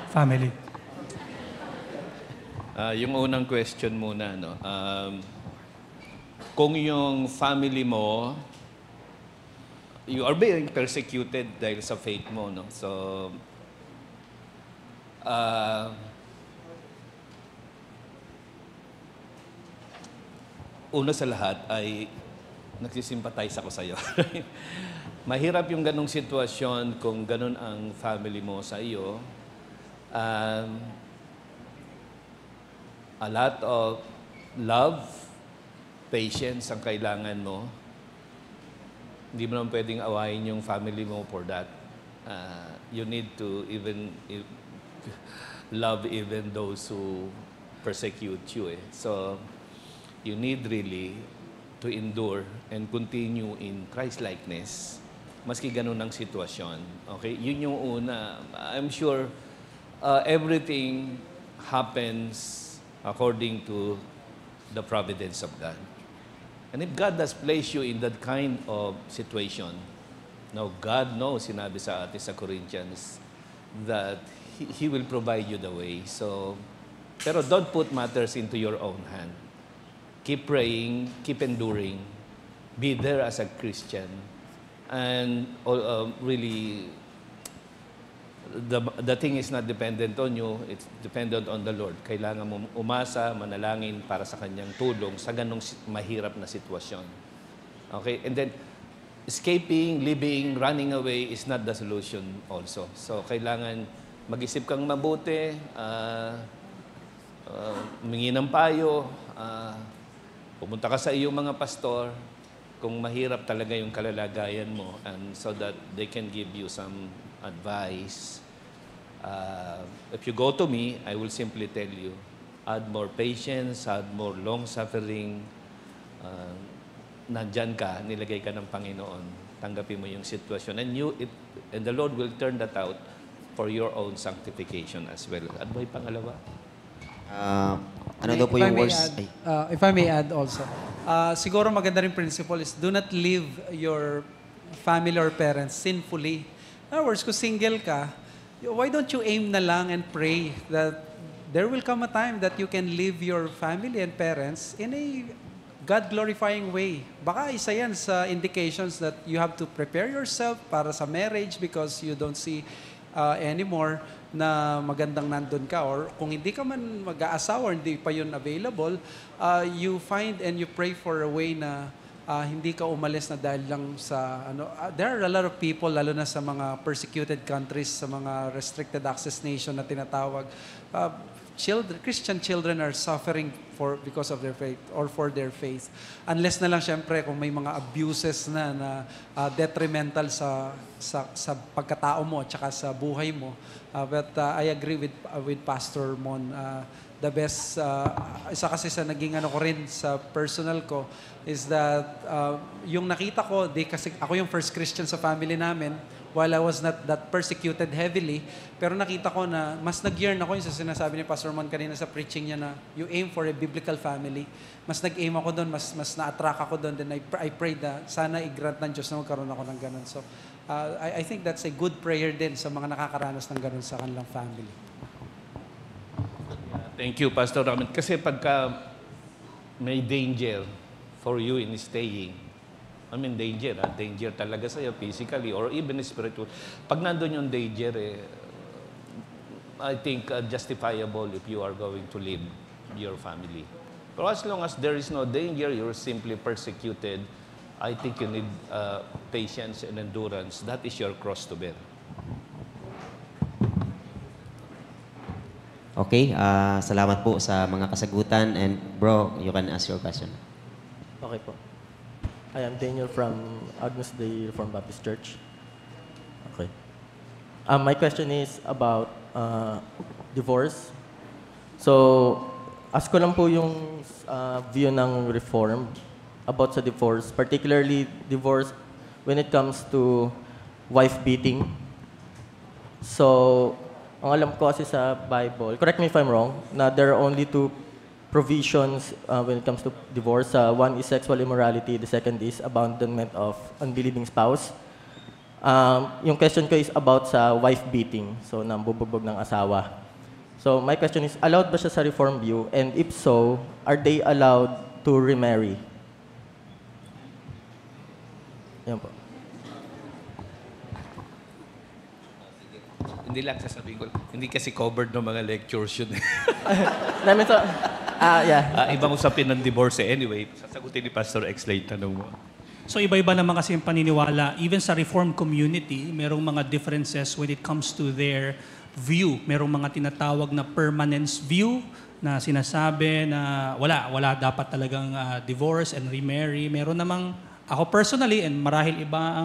Family. Yung unang question muna, no? kung yung family mo, you are being persecuted dahil sa faith mo, no? So, una sa lahat ay nagsisimpatize ako sa'yo. Mahirap yung ganong sitwasyon kung ganon ang family mo sa iyo. A lot of love, patience ang kailangan mo. Hindi mo naman pwedeng awayin yung family mo for that. You need to love even those who persecute you. So, you need really to endure and continue in Christ-likeness, maski ganun ang sitwasyon. Okay? Yun yung una. I'm sure everything happens according to the providence of God. And if God has placed you in that kind of situation, now God knows, sinabi sa atin sa Corinthians, that He will provide you the way. So, pero don't put matters into your own hand. Keep praying, keep enduring, be there as a Christian, and really, the thing is not dependent on you, it's dependent on the Lord. Kailangan mo umasa, manalangin para sa Kanyang tulong sa ganong mahirap na sitwasyon. Okay? And then, escaping, living, running away is not the solution also. So, kailangan mag-isip kang mabuti, humingi ng payo, pumunta ka sa iyong mga pastor kung mahirap talaga yung kalalagayan mo, and so that they can give you some advice. If you go to me, I will simply tell you, add more patience, add more long-suffering. Nandyan ka, nilagay ka ng Panginoon. Tanggapin mo yung sitwasyon. And the Lord will turn that out for your own sanctification as well. At may pangalawa? Ano daw po yung worst? If I may add also, siguro maganda rin principle is do not leave your family or parents sinfully. In other words, kung single ka, why don't you aim na lang and pray that there will come a time that you can leave your family and parents in a God-glorifying way. Baka isa yan sa indications that you have to prepare yourself para sa marriage because you don't see anymore na magandang nandun ka, or kung hindi ka man mag-aasawa or hindi pa yun available, you find and you pray for a way na hindi ka umalis na dahil lang sa there are a lot of people, lalo na sa mga persecuted countries, sa mga restricted access nation na tinatawag, Christian children are suffering because of their faith or for their faith. Unless na lang syempre kung may mga abuses na detrimental sa pagkatao mo at saka sa buhay mo. But I agree with Pastor Mon. The best, isa kasi sa naging ko rin sa personal ko is that yung nakita ko, kasi ako yung first Christian sa family namin, while I was not that persecuted heavily, pero nakita ko na mas nag-yearn ako yung sa sinasabi ni Pastor Mon kanina sa preaching niya na you aim for a biblical family. Mas nag-aim ako doon, mas na-attract ako doon, then I prayed na sana i-grant ng Diyos na magkaroon ako ng ganun. So, I think that's a good prayer din sa mga nakakaranas ng ganun sa kanilang family. Thank you, Pastor Raman. Kasi pagka may danger for you in staying, danger. Danger talaga sa'yo, physically or even spiritual. Pag nandun yung danger, I think justifiable if you are going to leave your family. But as long as there is no danger, you're simply persecuted, I think you need patience and endurance. That is your cross to bear. Okay, salamat po sa mga kasagutan. And bro, you can ask your question. Okay po. Hi, I'm Daniel from Agnus Dei Reformed Baptist Church. Okay. My question is about divorce. So, ask ko lang po yung view ng Reform about sa divorce, particularly divorce when it comes to wife beating. So, ang alam ko kasi sa Bible, correct me if I'm wrong, na there are only two provisions when it comes to divorce. One is sexual immorality, the second is abandonment of unbelieving spouse. Yung question ko is about sa wife beating, so nambubugbog ng asawa. So my question is, allowed ba siya sa Reform view? And if so, are they allowed to remarry? Yan po. Hindi lang sasabihin ko. Hindi kasi covered ng mga lectures yun. Namin so, yeah. Ibang usapin ng divorce eh. Anyway, sasagutin ni Pastor X-Lay tanong mo. So iba-iba naman kasi yung paniniwala. Even sa Reformed community, merong mga differences when it comes to their view. Merong mga tinatawag na permanence view na sinasabi na wala dapat talagang divorce and remarry. Meron namang, ako personally, and marahil iba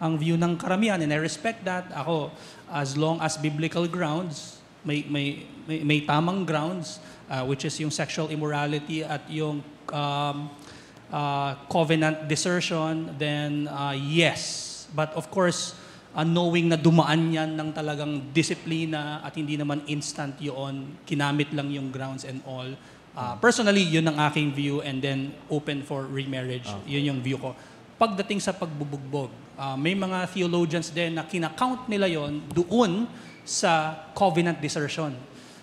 ang view ng karamihan, and I respect that. Ako, as long as biblical grounds, may tamang grounds, which is yung sexual immorality at yung covenant desertion, then yes. But of course, knowing na dumaan yan ng talagang disiplina at hindi naman instant yun, kinamit lang yung grounds and all. Personally, yun ang aking view, and then open for remarriage. Yun yung view ko. Pagdating sa pagbubugbog, may mga theologians din na kinakount nila yon doon sa covenant desertion.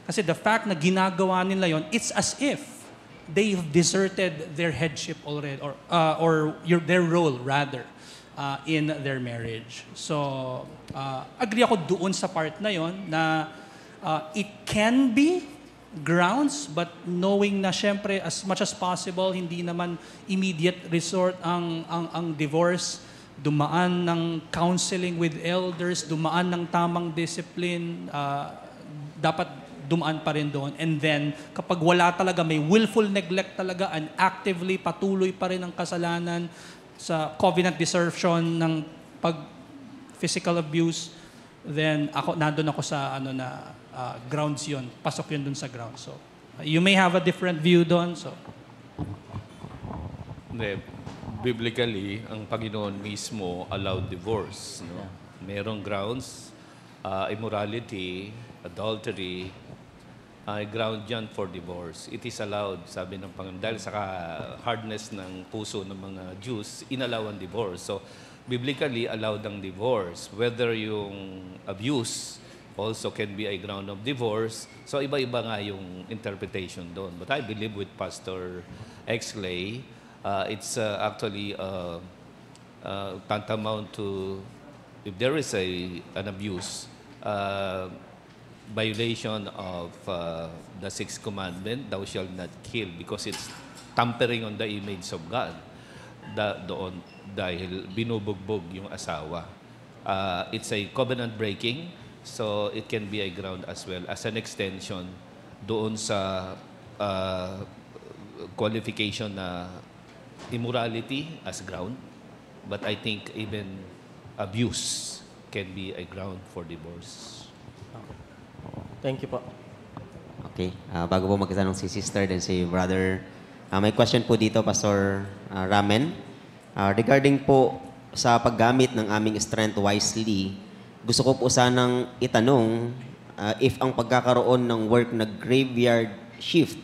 Kasi the fact na ginagawa nila yon, it's as if they've deserted their headship already, or their role rather, in their marriage. So, agree ako doon sa part na yon na it can be grounds, but knowing na syempre as much as possible, hindi naman immediate resort ang divorce, dumaan ng counseling with elders, dumaan ng tamang discipline, dapat dumaan pa rin doon. And then, kapag wala talaga, may willful neglect talaga, and actively patuloy pa rin ang kasalanan sa covenant desertion ng physical abuse, then nandun ako sa grounds yun. Pasok yun dun sa grounds. So, you may have a different view doon. So. Hindi. Biblically, ang Panginoon mismo allowed divorce. No? Merong grounds, immorality, adultery, ground yan for divorce. It is allowed, sabi ng Panginoon. Dahil sa hardness ng puso ng mga Jews, inallow ang divorce. So, biblically, allowed ang divorce. Whether yung abuse also can be a ground of divorce. So, iba-iba nga yung interpretation doon. But I believe with Pastor X-Lay, it's actually tantamount to, if there is an abuse, violation of the sixth commandment, thou shalt not kill, because it's tampering on the image of God. Doon, dahil binubugbog yung asawa. It's a covenant breaking, so it can be a ground as well as an extension doon sa qualification na immorality as ground. But I think even abuse can be a ground for divorce. Thank you po. Okay. Bago po magkatanong si sister then si brother, may question po dito, Pastor Ramen. Regarding po sa paggamit ng aming strength wisely, gusto ko po sanang itanong if ang pagkakaroon ng work na graveyard shift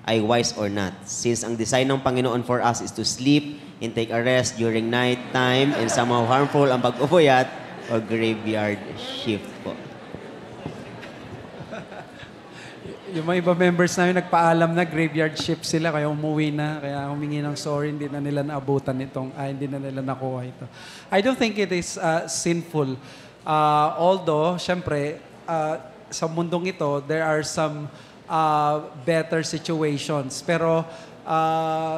ay wise or not. Since ang design ng Panginoon for us is to sleep and take a rest during night time, and somehow harmful ang pag-upuyat o graveyard shift po. Yung mga iba members namin nagpaalam na graveyard shift sila, kaya umuwi na, kaya humingi ng sorry, hindi na nila naabutan hindi na nila nakuha ito. I don't think it is sinful. Although, syempre, sa mundong ito, there are some better situations. Pero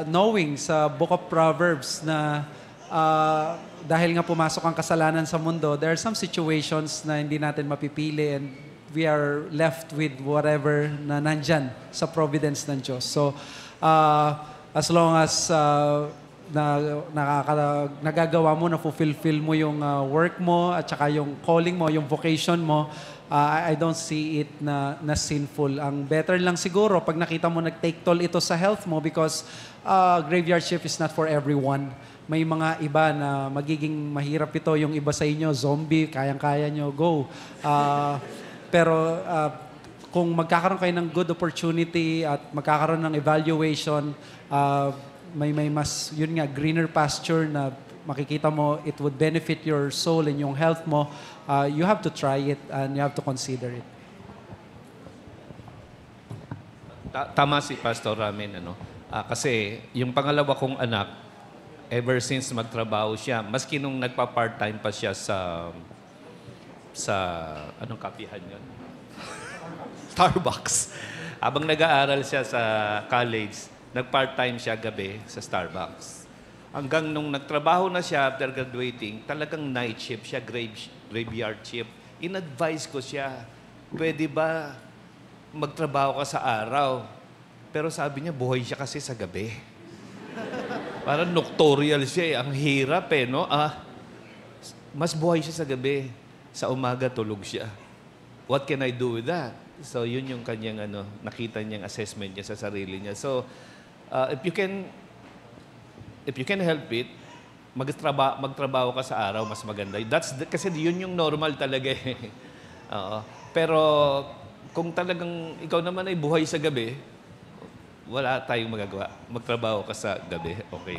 knowing sa Book of Proverbs na dahil nga pumasok ang kasalanan sa mundo, there are some situations na hindi natin mapipili, and we are left with whatever na nandyan sa providence ng Diyos. So, as long as nagagawa mo, na-fulfill mo yung work mo at saka yung calling mo, yung vocation mo, I don't see it na sinful. Ang better lang siguro, pag nakita mo nag-take toll ito sa health mo, because graveyard shift is not for everyone. May mga iba na magiging mahirap ito. Yung iba sa inyo, zombie, kayang-kaya nyo, go. Pero kung magkakaroon kayo ng good opportunity at magkakaroon ng evaluation, may mas, yun nga, greener pasture na makikita mo, it would benefit your soul and yung health mo, you have to try it and you have to consider it. Tama si Pastor Ramen, ano? Kasi yung pangalawa kong anak, ever since magtrabaho siya, maski nung nagpa-part-time pa siya sa anong kapihan yun? Starbucks. Habang nag-aaral siya sa college, nag-part-time siya gabi sa Starbucks. Hanggang nung nagtrabaho na siya after graduating, talagang night shift siya, graveyard shift. In-advise ko siya, pwede ba magtrabaho ka sa araw? Pero sabi niya, buhay siya kasi sa gabi. Parang nocturnal siya eh. Ang hirap eh, no? Mas buhay siya sa gabi. Sa umaga, tulog siya. What can I do with that? So, yun yung kanyang, nakita niyang assessment niya sa sarili niya. So, if you can help it, magtrabaho ka sa araw, mas maganda. Kasi yun yung normal talaga eh. Oo. Pero, kung talagang ikaw naman ay buhay sa gabi, wala tayong magagawa. Magtrabaho ka sa gabi. Okay.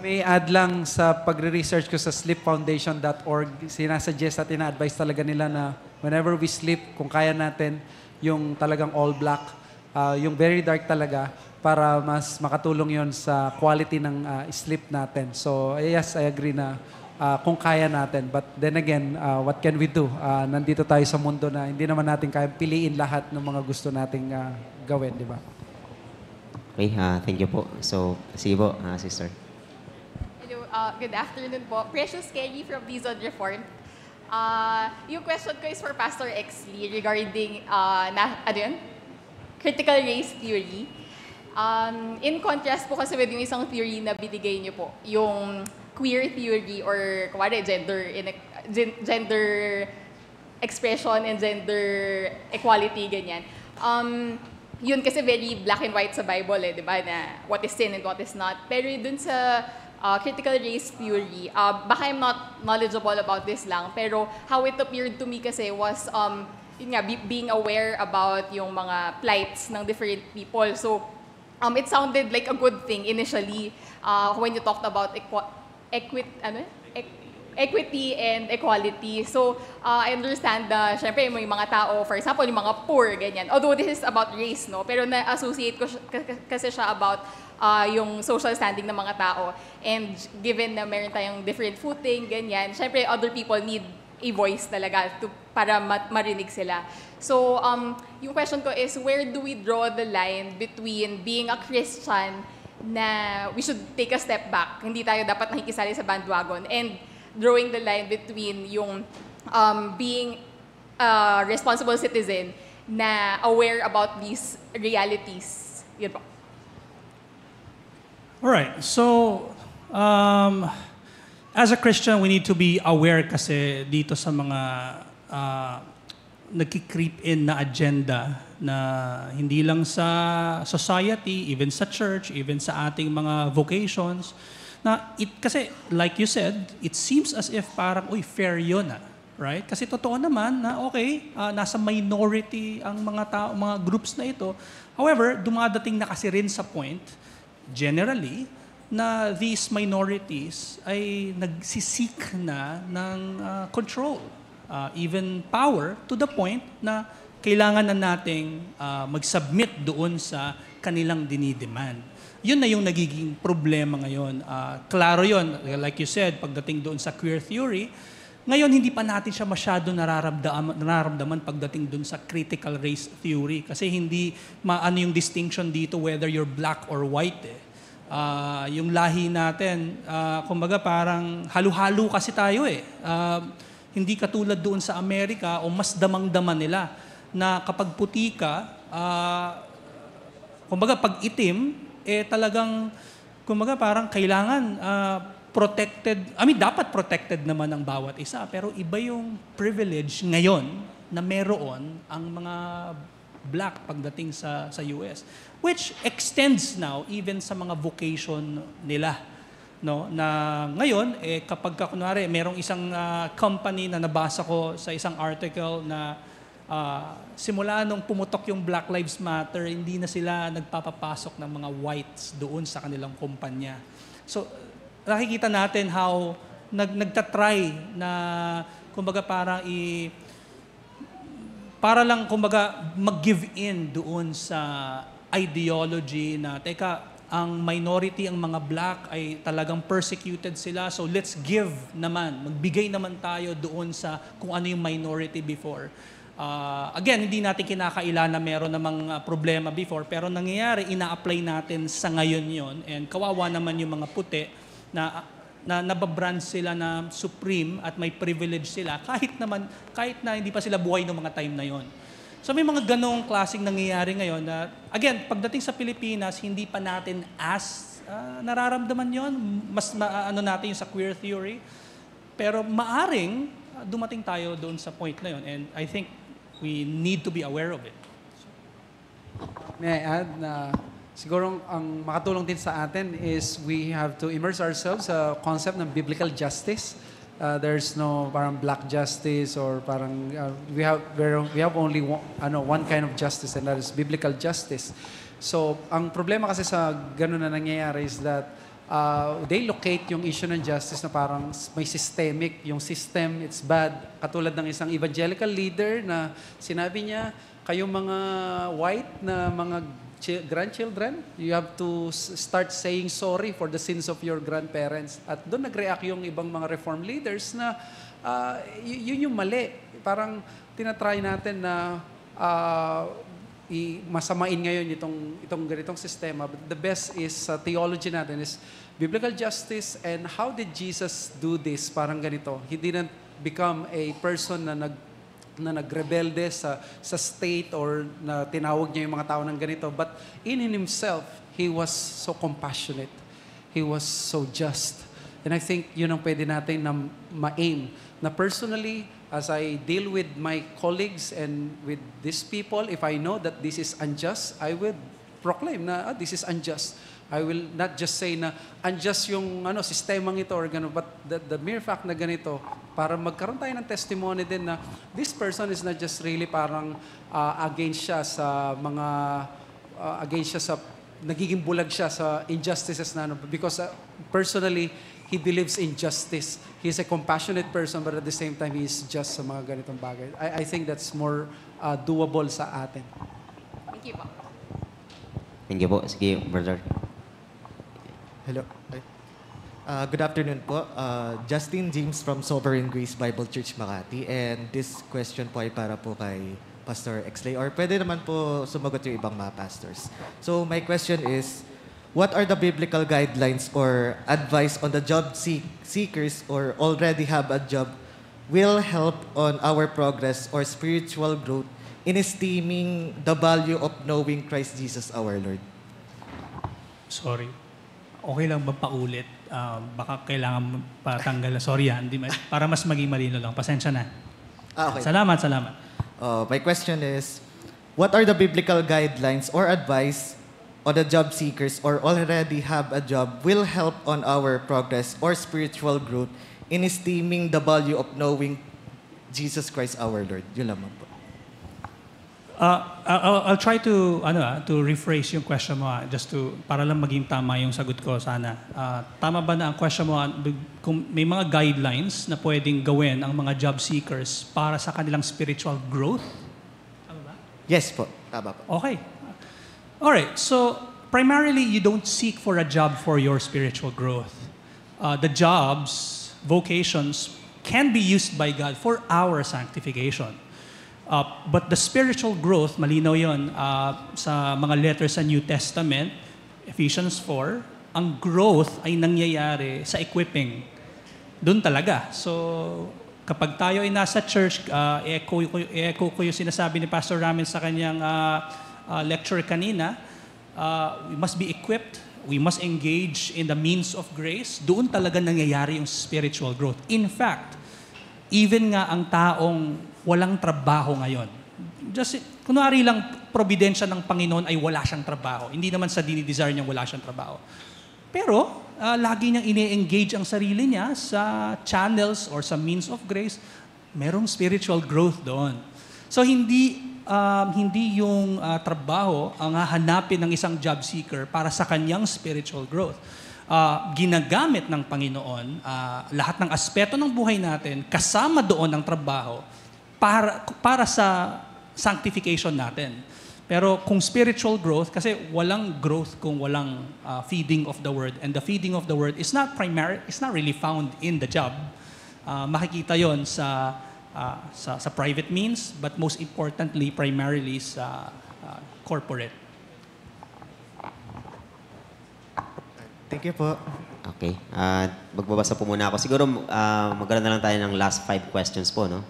May add lang sa pagre-research ko sa sleepfoundation.org, sinasuggest at ina-advise talaga nila na whenever we sleep, kung kaya natin, yung talagang all black, yung very dark talaga, para mas makatulong yon sa quality ng sleep natin. So, yes, I agree na kung kaya natin. But then again, what can we do? Nandito tayo sa mundo na hindi naman natin kaya piliin lahat ng mga gusto nating gawin, di ba? Okay, thank you po. So, sige po, sister. Good afternoon po. Precious Kelly from Dizon Reformed. Yung question ko is for Pastor Exley regarding critical race theory. In contrast po kasi with yung isang theory na binigay niyo po, yung queer theory or gender expression and gender equality, ganyan. Yun kasi very black and white sa Bible di ba, na what is sin and what is not. Pero dun sa critical race theory, baka I'm not knowledgeable about this lang, pero how it appeared to me kasi was, yun nga, being aware about yung mga plights ng different people. So, it sounded like a good thing initially when you talked about equity and equality. So, I understand na, syempre, may mga tao, for example, yung mga poor, ganyan. Although this is about race, no? Pero na-associate ko kasi siya about yung social standing ng mga tao. And given na meron tayong different footing, ganyan, syempre, other people need a voice talaga para marinig sila. So, yung question ko is, where do we draw the line between being a Christian na we should take a step back, hindi tayo dapat nakikisali sa bandwagon, and drawing the line between yung being a responsible citizen na aware about these realities. Yun po. All right. So, as a Christian, we need to be aware kasi dito sa mga nagki-creep in na agenda na hindi lang sa society, even sa church, even sa ating mga vocations, na kasi like you said, it seems as if parang, fair yun right? Kasi totoo naman na nasa minority ang mga tao, mga groups na ito. However, dumadating na kasi rin sa point, generally, na these minorities ay nagsisik na ng control, even power, to the point na kailangan na nating mag-submit doon sa kanilang dinidemand. Yun na yung nagiging problema ngayon. Klaro yun, like you said, pagdating doon sa queer theory, ngayon hindi pa natin siya masyado nararamdaman pagdating doon sa critical race theory. Kasi hindi maano yung distinction dito whether you're black or white yung lahi natin, kumbaga parang halo-halo kasi tayo hindi katulad doon sa Amerika o mas damang-dama nila na kapag puti ka, kumbaga pag itim, talagang, kumbaga parang kailangan protected, dapat protected naman ang bawat isa, pero iba yung privilege ngayon na meron ang mga black pagdating sa US, which extends now even sa mga vocation nila, no, na ngayon kapag kunwari merong isang company na nabasa ko sa isang article na simula nung pumutok yung Black Lives Matter, hindi na sila nagpapapasok ng mga whites doon sa kanilang kumpanya. So nakikita natin how nagtatry na kumbaga parang para lang kumbaga mag-give in doon sa ideology na teka, ang minority, ang mga black ay talagang persecuted sila. So let's give naman, magbigay naman tayo doon sa kung ano yung minority before. Again, hindi natin kinakaila na meron namang problema before, pero nangyayari, ina-apply natin sa ngayon yon. And kawawa naman yung mga puti na nababrand sila na supreme at may privilege sila kahit na hindi pa sila buhay noong mga time na yon. So may mga ganong klaseng nangyayari ngayon na, again, pagdating sa Pilipinas, hindi pa natin nararamdaman yon. Mas ano natin yung sa queer theory. Pero maaring dumating tayo doon sa point na yon. And I think we need to be aware of it. May I add na siguro ang makatulong din sa atin is we have to immerse ourselves sa concept ng biblical justice. There's no parang black justice or parang we have only one kind of justice, and that is biblical justice. So ang problema kasi sa ganun na nangyayari is that they locate yung issue ng justice na parang may systemic, yung system, it's bad. Katulad ng isang evangelical leader na sinabi niya, kayong mga white na mga grandchildren, you have to start saying sorry for the sins of your grandparents. At doon nag-react yung ibang mga reform leaders na yun yung mali. Parang tinatry natin na masamain ngayon itong ganitong sistema. But the best is theology natin is biblical justice, and how did Jesus do this? Parang ganito. He didn't become a person na nagrebelde sa state or na tinawag niya yung mga tao ng ganito. But in himself, he was so compassionate. He was so just. And I think yun ang pwede natin na ma-aim. Na personally, as I deal with my colleagues and with these people, if I know that this is unjust, I will proclaim na this is unjust. I will not just say na unjust yung sistemang ito or gano'n, but the mere fact na ganito, para magkaroon tayo ng testimony din na this person is not just really parang against siya sa mga, against siya sa, nagiging bulag siya sa injustices na because personally, he believes in justice. He's a compassionate person, but at the same time, he is just sa mga ganitong bagay. I think that's more doable sa atin. Thank you po. Thank you po. Sige, brother. Hello. Good afternoon po. Justin James from Sovereign Grace Bible Church Makati. And this question po ay para po kay Pastor Exley. Or pwede naman po sumagot yung ibang mga pastors. So my question is, what are the biblical guidelines or advice on the job seekers or already have a job will help on our progress or spiritual growth in esteeming the value of knowing Christ Jesus our Lord? Sorry. Okay lang ba paulit? Baka kailangan patanggal. Sorry para mas maging malino lang. Pasensya na. Okay. Salamat. My question is, what are the biblical guidelines or advice on the job seekers or already have a job will help on our progress or spiritual growth in esteeming the value of knowing Jesus Christ our Lord? Yun lamang po. I'll try to rephrase yung question mo just para lang maging tama yung sagot ko sana. Tama ba na ang question mo kung may mga guidelines na pwedeng gawin ang mga job seekers para sa kanilang spiritual growth? Tama ba? Yes po. Tama po. Okay. All right. So primarily you don't seek for a job for your spiritual growth. The jobs, vocations can be used by God for our sanctification. But the spiritual growth, malinaw yun sa mga letters sa New Testament, Ephesians 4, ang growth ay nangyayari sa equipping. Doon talaga. So, kapag tayo ay nasa church, echo ko yung sinasabi ni Pastor Ramin sa kanyang lecture kanina, we must be equipped, we must engage in the means of grace. Doon talaga nangyayari yung spiritual growth. In fact, even nga ang taong walang trabaho ngayon. Just, kunwari lang, probidensya ng Panginoon ay wala siyang trabaho. Hindi naman sa dinidesire niyang wala siyang trabaho. Pero, lagi niyang ini-engage ang sarili niya sa channels or sa means of grace. Merong spiritual growth doon. So, hindi yung trabaho ang hahanapin ng isang job seeker para sa kanyang spiritual growth. Ginagamit ng Panginoon lahat ng aspeto ng buhay natin kasama doon ang trabaho para sa sanctification natin. Pero kung spiritual growth, kasi walang growth kung walang feeding of the word. And the feeding of the word is not really found in the job. Makikita yon sa private means, but most importantly, primarily sa corporate. Thank you po. Okay. Magbabasa po muna ako. Siguro magkaroon na lang tayo ng last 5 questions po, no?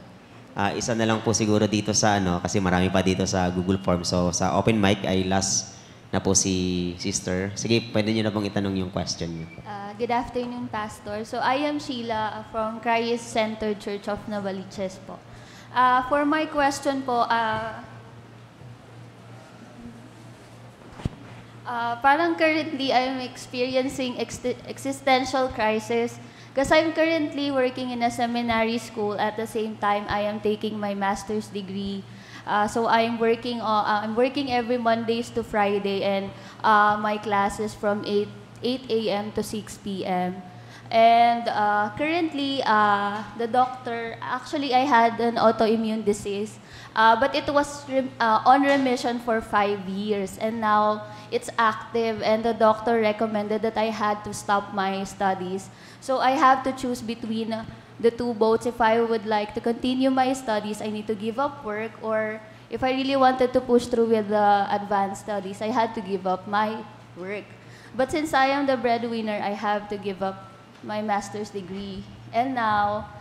Isa na lang po siguro dito sa kasi marami pa dito sa Google Form. So sa open mic ay last na po si Sister. Sige, pwede niyo na pong itanong yung question niyo. Good afternoon, Pastor. So I am Sheila from Christ Center Church of Novaliches po. For my question po, parang currently I'm experiencing existential crisis because I'm currently working in a seminary school. At the same time, I am taking my master's degree. So I'm working every Mondays to Friday, and my classes from 8 a.m. to 6 p.m. And currently, the doctor, actually I had an autoimmune disease, but it was on remission for 5 years, and now it's active, and the doctor recommended that I had to stop my studies. So I have to choose between the two boats. If I would like to continue my studies, I need to give up work, or if I really wanted to push through with the advanced studies, I had to give up my work. But since I am the breadwinner, I have to give up my master's degree. And now,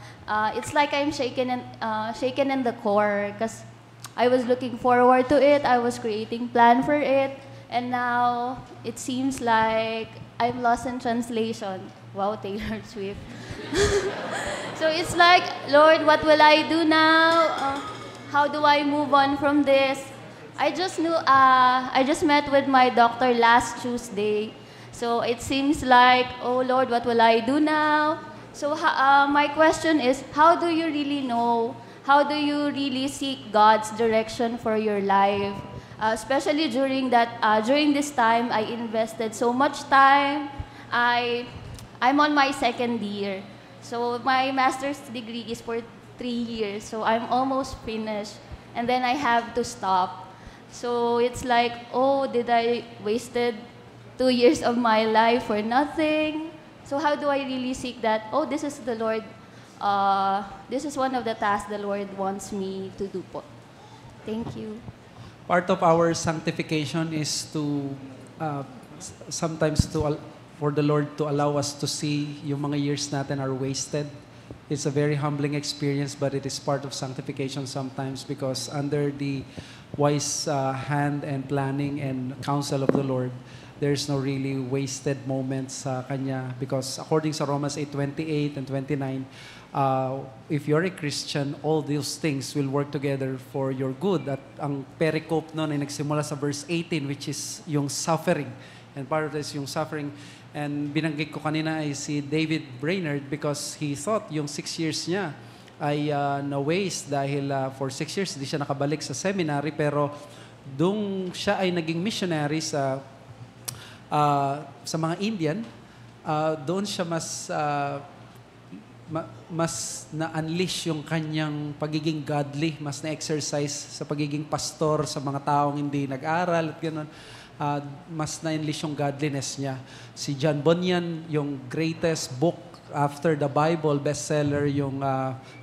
it's like I'm shaken in the core because I was looking forward to it. I was creating plan for it. And now, it seems like I'm lost in translation. Wow, Taylor Swift. So it's like, Lord, what will I do now? How do I move on from this? I just met with my doctor last Tuesday. So it seems like, oh Lord, what will I do now? So my question is, how do you really know? How do you really seek God's direction for your life? Especially during this time, I invested so much time. I'm on my 2nd year. So my master's degree is for 3 years. So I'm almost finished. And then I have to stop. So it's like, oh, did I wasted 2 years of my life for nothing? So how do I really seek that? Oh, this is the Lord. This is one of the tasks the Lord wants me to do po. Thank you. Part of our sanctification is to sometimes for the Lord to allow us to see yung mga years natin are wasted. It's a very humbling experience, but it is part of sanctification sometimes because under the wise hand and planning and counsel of the Lord, there's no really wasted moments sa Kanya because according sa Romans 8:28 and 29, if you're a Christian, all those things will work together for your good. At ang pericope nun ay nagsimula sa verse 18, which is yung suffering. And part of this yung suffering. And binanggit ko kanina ay si David Brainerd because he thought yung 6 years niya ay na-waste dahil for 6 years hindi siya nakabalik sa seminary, pero doon siya ay naging missionary sa mga Indian. Doon siya mas na-unleash yung kanyang pagiging godly, mas na-exercise sa pagiging pastor sa mga taong hindi nag-aral at gano'n. Mas na-unleash yung godliness niya. Si John Bunyan, yung greatest book after the Bible, bestseller, yung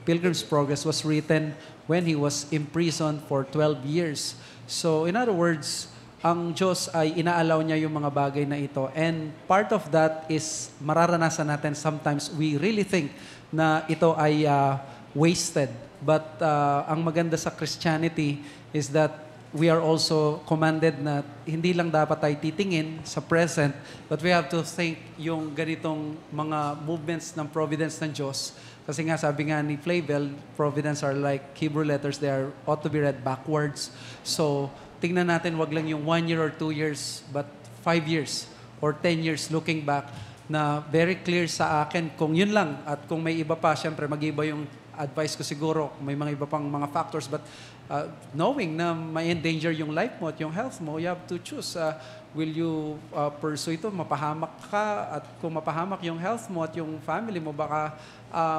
Pilgrim's Progress, was written when he was imprisoned for 12 years. So, in other words, ang Diyos ay inaalaw niya yung mga bagay na ito. And part of that is mararanasan natin sometimes we really think na ito ay wasted. But ang maganda sa Christianity is that we are also commanded na hindi lang dapat tayo titingin sa present, but we have to think yung ganitong mga movements ng providence ng Diyos. Kasi nga, sabi nga ni Flavel, providence are like Hebrew letters, they ought to be read backwards. So, tingnan natin, wag lang yung 1 year or 2 years, but 5 years or 10 years looking back na very clear sa akin kung yun lang. At kung may iba pa, syempre mag-iba yung advice ko siguro, may mga iba pang mga factors, but knowing na may endanger yung life mo at yung health mo, you have to choose. Will you pursue ito? Mapahamak ka, at kung mapahamak yung health mo at yung family mo, baka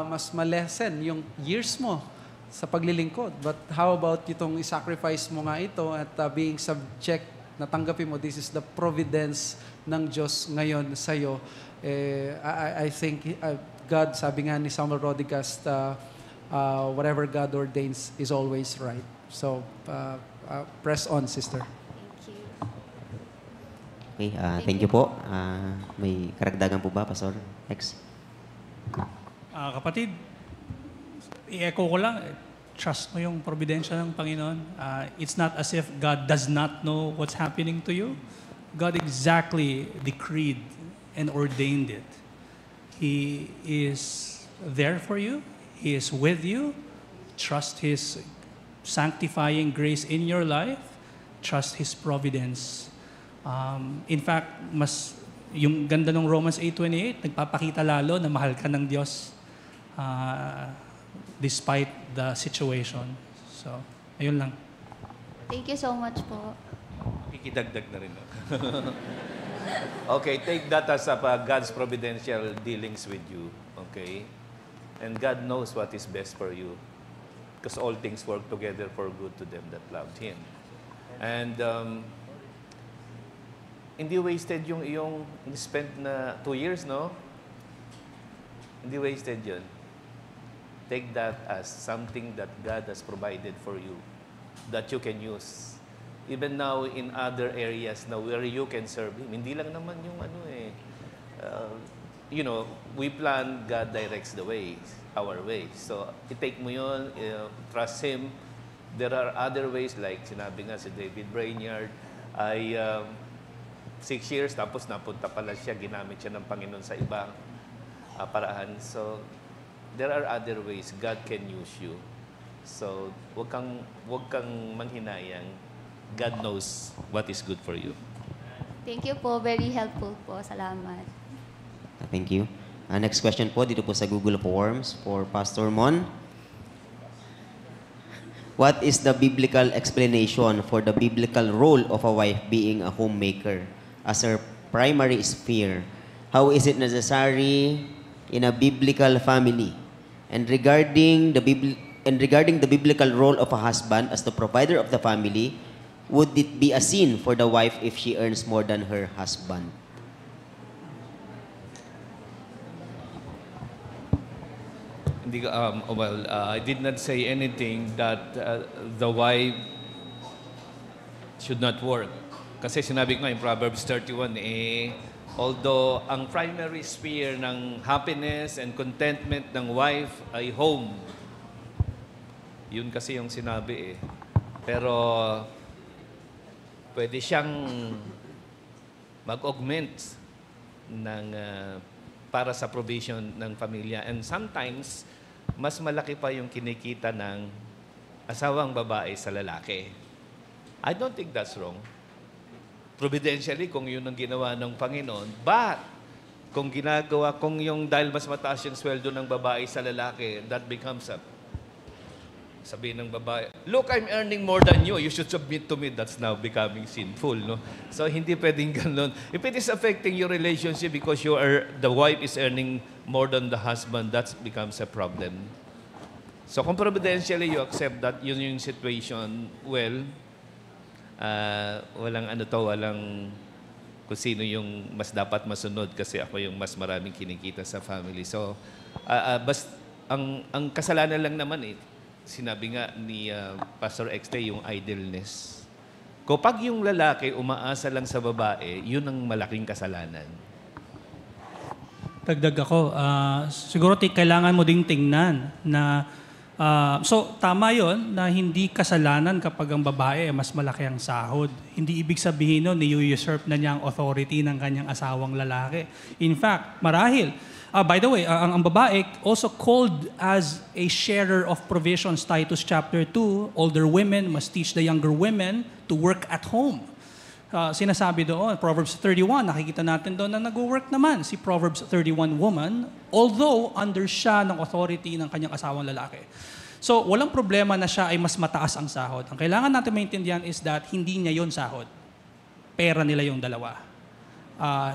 mas malesen yung years mo sa paglilingkod. But how about itong i-sacrifice mo nga ito at being subject, natanggapin mo, this is the providence ng Diyos ngayon sa'yo. I think God, sabi nga ni Samuel Rodriguez, whatever God ordains is always right. So, press on, sister. Okay, thank you po. May karagdagan po ba, Pastor X? Kapatid, i-echo ko lang, trust mo yung providensya ng Panginoon. It's not as if God does not know what's happening to you. God exactly decreed and ordained it. He is there for you. He is with you. Trust His sanctifying grace in your life. Trust His providence. In fact, yung ganda ng Romans 8:28, nagpapakita lalo na mahal ka ng Diyos despite the situation. So, ayun lang. Thank you so much po. Ikidagdag na rin. Okay, take that as God's providential dealings with you. Okay? And God knows what is best for you. Because all things work together for good to them that loved Him. And hindi wasted yung iyong spent na 2 years, no? Hindi wasted yun. Take that as something that God has provided for you that you can use. Even now in other areas na where you can serve Him. Hindi lang naman yung we plan, God directs the ways, our ways. So, i-take mo yun, trust Him. There are other ways like sinabi nga si David Brainerd, 6 years, tapos napunta pala siya, ginamit siya ng Panginoon sa ibang paraan. So, there are other ways God can use you. So, wag kang manghinayang. God knows what is good for you. Thank you po. Very helpful po. Salamat. Thank you. Next question po, dito po sa Google Forms for Pastor Mon. What is the biblical explanation for the biblical role of a wife being a homemaker as her primary sphere? How is it necessary in a biblical family? And regarding the biblical role of a husband as the provider of the family, would it be a sin for the wife if she earns more than her husband? I did not say anything that the wife should not work. Kasi sinabi ko nga in Proverbs 31, although ang primary sphere ng happiness and contentment ng wife ay home. Yun kasi yung sinabi Pero pwede siyang mag-augment ng para sa provision ng pamilya. And sometimes, mas malaki pa yung kinikita ng asawang babae sa lalaki. I don't think that's wrong. Providentially, kung yun ang ginawa ng Panginoon. But, kung yung dahil mas mataas yung sweldo ng babae sa lalaki, that becomes sabihin ng babae, look, I'm earning more than you. You should submit to me. That's now becoming sinful, no? So, hindi pwedeng ganun. If it is affecting your relationship because the wife is earning more than the husband, that becomes a problem. So, kung providentially you accept that yun yung situation, well, walang kung sino yung mas dapat masunod kasi ako yung mas maraming kinikita sa family. So, ang kasalanan lang naman sinabi nga ni Pastor Exte, yung idleness. Kapag yung lalaki umaasa lang sa babae, yun ang malaking kasalanan. Dagdag ako, siguro kailangan mo ding tingnan na, so tama yon na hindi kasalanan kapag ang babae mas malaki ang sahod. Hindi ibig sabihin nun, ni-usurp na niya ang authority ng kanyang asawang lalaki. In fact, marahil, by the way, ang babae also called as a sharer of provisions, Titus chapter 2, older women must teach the younger women to work at home. Sinasabi doon, Proverbs 31, nakikita natin doon na nag-work naman si Proverbs 31 woman, although under siya ng authority ng kanyang asawang lalaki. So, walang problema na siya ay mas mataas ang sahod. Ang kailangan natin maintindihan is that hindi niya yon sahod. Pera nila yung dalawa.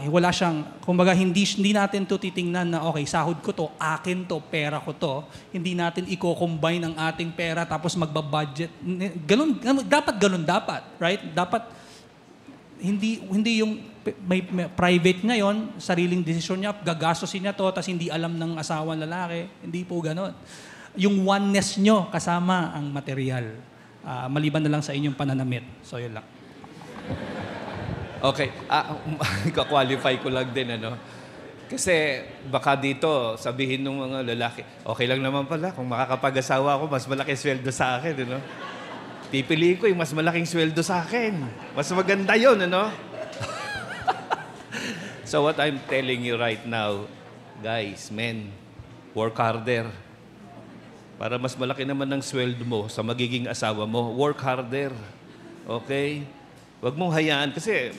Wala siyang, kumbaga hindi natin to titingnan na okay, sahod ko to, akin to, pera ko to. Hindi natin i-combine ang ating pera tapos magba-budget. Dapat, right? Dapat hindi yung may private ngayon, sariling desisyon niya, gagastosin niya to, tapos hindi alam ng asawa lalaki. Hindi po ganon. Yung oneness nyo kasama ang material. Maliban na lang sa inyong pananamit. So yun lang. Okay. Ka-qualify ko lang din, ano? Kasi baka dito, sabihin ng mga lalaki, okay lang naman pala, kung makakapag-asawa ako, mas malaki sweldo sa akin, ano? Pipili ko yung mas malaking sweldo sa akin. Mas maganda yun, ano? So what I'm telling you right now, guys, men, work harder. Para mas malaki naman ng sweldo mo sa magiging asawa mo, work harder. Okay? Huwag mong hayaan. Kasi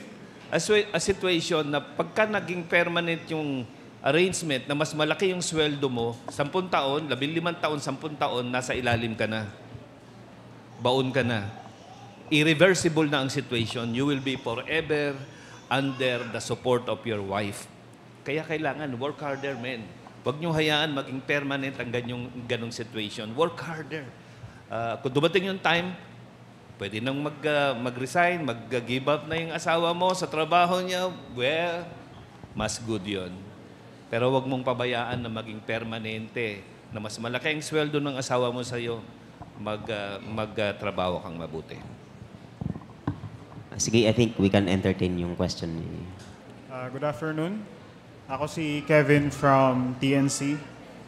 a situation na pagka naging permanent yung arrangement na mas malaki yung sweldo mo, 10 taon, 15 taon, 10 taon, nasa ilalim ka na. Baon ka na. Irreversible na ang situation. You will be forever under the support of your wife. Kaya kailangan, work harder, men. Huwag nyo hayaan maging permanent ang ganong situation. Work harder. Kung dumating yung time, pwede nang mag-resign, mag-give up na yung asawa mo sa trabaho niya, well, mas good yun. Pero huwag mong pabayaan na maging permanente, na mas malaki ang sweldo ng asawa mo sa'yo, magtrabaho kang mabuti. Sige, I think we can entertain yung question ni... Good afternoon. Ako si Kevin from TNC.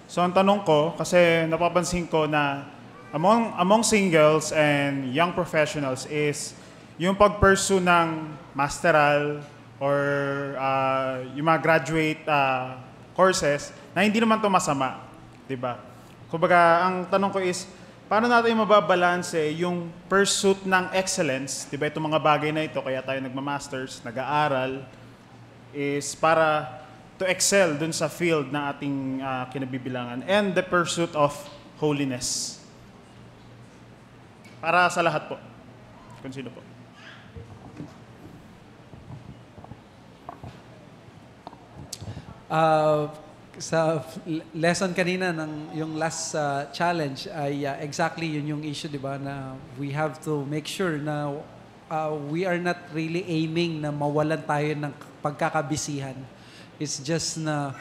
So ang tanong ko, kasi napapansin ko na among singles and young professionals is yung pag-pursue ng masteral or yung mga graduate courses na hindi naman to masama, 'di ba? Kumbaga, ang tanong ko is paano natin mababalanse yung pursuit ng excellence, 'di ba? Itong mga bagay na ito kaya tayo nagma-masters, nag-aaral is para to excel dun sa field na ating kinabibilangan and the pursuit of holiness. Para sa lahat po. Kung sino po. Sa lesson kanina ng yung last challenge ay exactly yun yung issue, di ba, na we have to make sure na we are not really aiming na mawalan tayo ng pagkakabisihan. It's just na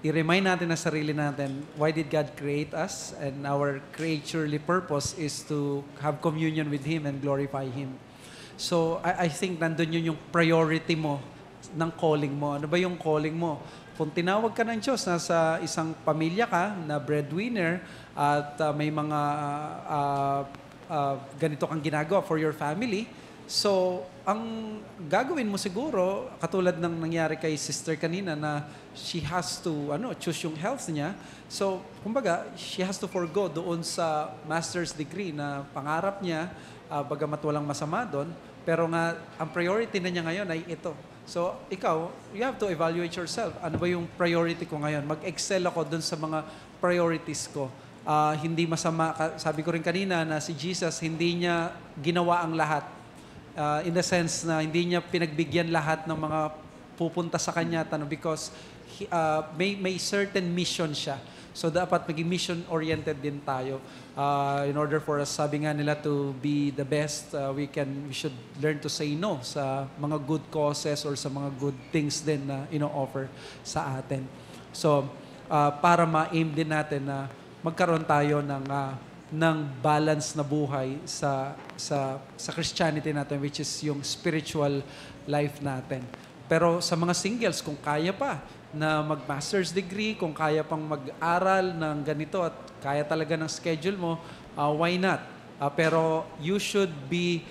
i-remind natin na sarili natin, why did God create us? And our creaturely purpose is to have communion with Him and glorify Him. So, I think nandun yun yung priority mo ng calling mo. Ano ba yung calling mo? Kung tinawag ka ng Diyos, nasa isang pamilya ka na breadwinner at may mga ganito kang ginagawa for your family, so, ang gagawin mo siguro, katulad ng nangyari kay sister kanina na she has to choose yung health niya. So, kumbaga, she has to forgo doon sa master's degree na pangarap niya, bagamat walang masama doon. Pero nga, ang priority na niya ngayon ay ito. So, ikaw, you have to evaluate yourself. Ano ba yung priority ko ngayon? Mag-excel ako doon sa mga priorities ko. Hindi masama, sabi ko rin kanina na si Jesus, hindi niya ginawa ang lahat. In the sense na hindi niya pinagbigyan lahat ng mga pupunta sa kanya because may certain mission siya. So dapat maging mission-oriented din tayo. In order for us, sabi nga nila, to be the best, we should learn to say no sa mga good causes or sa mga good things din na ino-offer sa atin. So para ma-aim din natin na magkaroon tayo ng balance na buhay sa Christianity natin, which is yung spiritual life natin. Pero sa mga singles, kung kaya pa na mag-master's degree, kung kaya pang mag-aral ng ganito at kaya talaga ng schedule mo, why not? Pero you should be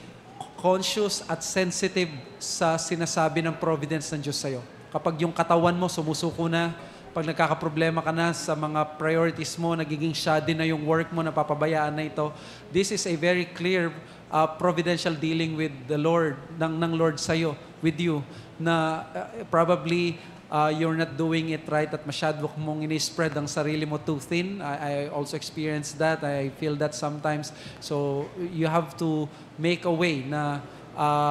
conscious at sensitive sa sinasabi ng providence ng Diyos sa'yo. Kapag yung katawan mo sumusuko na, pag nagkakaproblema ka na sa mga priorities mo, nagiging shoddy na yung work mo, napapabayaan na ito, this is a very clear providential dealing with the Lord, ng Lord sa'yo, with you, na probably you're not doing it right at masyado mong ini-spread ang sarili mo too thin. I also experienced that. I feel that sometimes. So you have to make a way na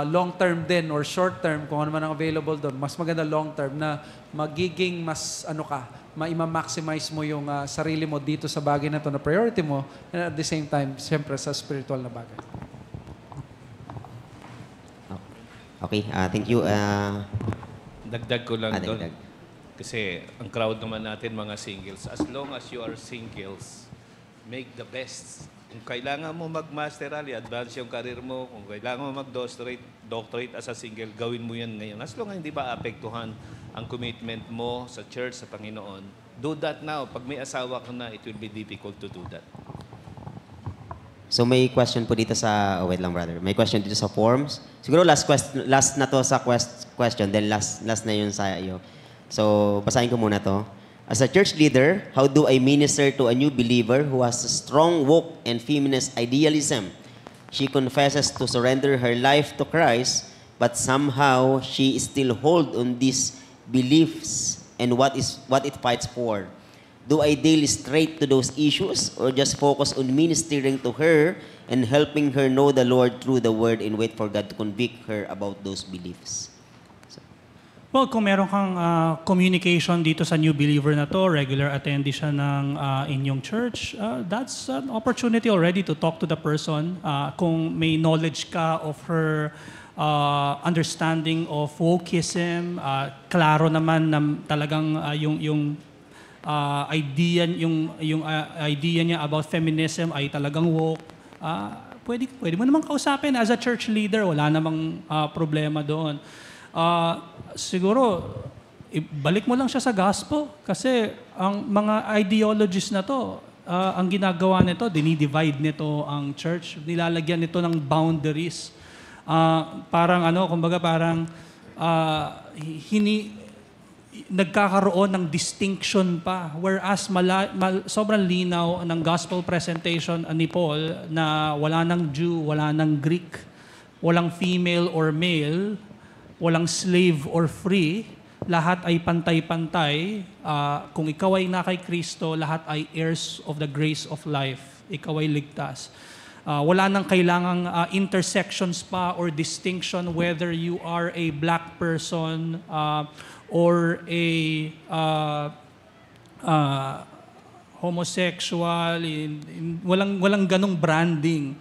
long-term din or short-term, kung ano man ang available doon, mas maganda long-term na magiging mas ma-maximize mo yung sarili mo dito sa bagay na to na priority mo, and at the same time, siyempre sa spiritual na bagay. Okay, thank you. Dagdag ko lang doon. dagdag. Kasi ang crowd naman natin mga singles. As long as you are singles, make the best. Kung kailangan mo mag-master rally, advance yung career mo. Kung kailangan mo mag-doctorate as a single, gawin mo yan ngayon. As long as hindi ba apektuhan ang commitment mo sa church, sa Panginoon, do that now. Pag may asawa ka na, it will be difficult to do that. So may question po dito sa, wait lang brother, may question dito sa forms. Siguro last na to sa question, then last na yun sa iyo. So basahin ko muna to. As a church leader, how do I minister to a new believer who has a strong woke and feminist idealism? She confesses to surrender her life to Christ, but somehow she still hold on these beliefs and what it fights for. Do I deal straight to those issues or just focus on ministering to her and helping her know the Lord through the Word and wait for God to convict her about those beliefs? Well, kung meron kang communication dito sa new believer na to, regular attendee siya ng inyong church, that's an opportunity already to talk to the person. Kung may knowledge ka of her understanding of wokeism, klaro naman na talagang yung idea niya about feminism ay talagang woke, pwede mo namang kausapin as a church leader, wala namang problema doon. Siguro balik mo lang siya sa gospel kasi ang mga ideologies na to, ang ginagawa nito, dinidivide nito ang church, nilalagyan nito ng boundaries. Parang nagkakaroon ng distinction pa. Whereas sobrang linaw ng gospel presentation ni Paul na wala ng Jew, wala ng Greek, walang female or male, walang slave or free, lahat ay pantay-pantay. Kung ikaw ay na kay Kristo, lahat ay heirs of the grace of life. Ikaw ay ligtas. Wala nang kailangang intersections pa or distinction whether you are a black person or a homosexual. Walang ganong branding.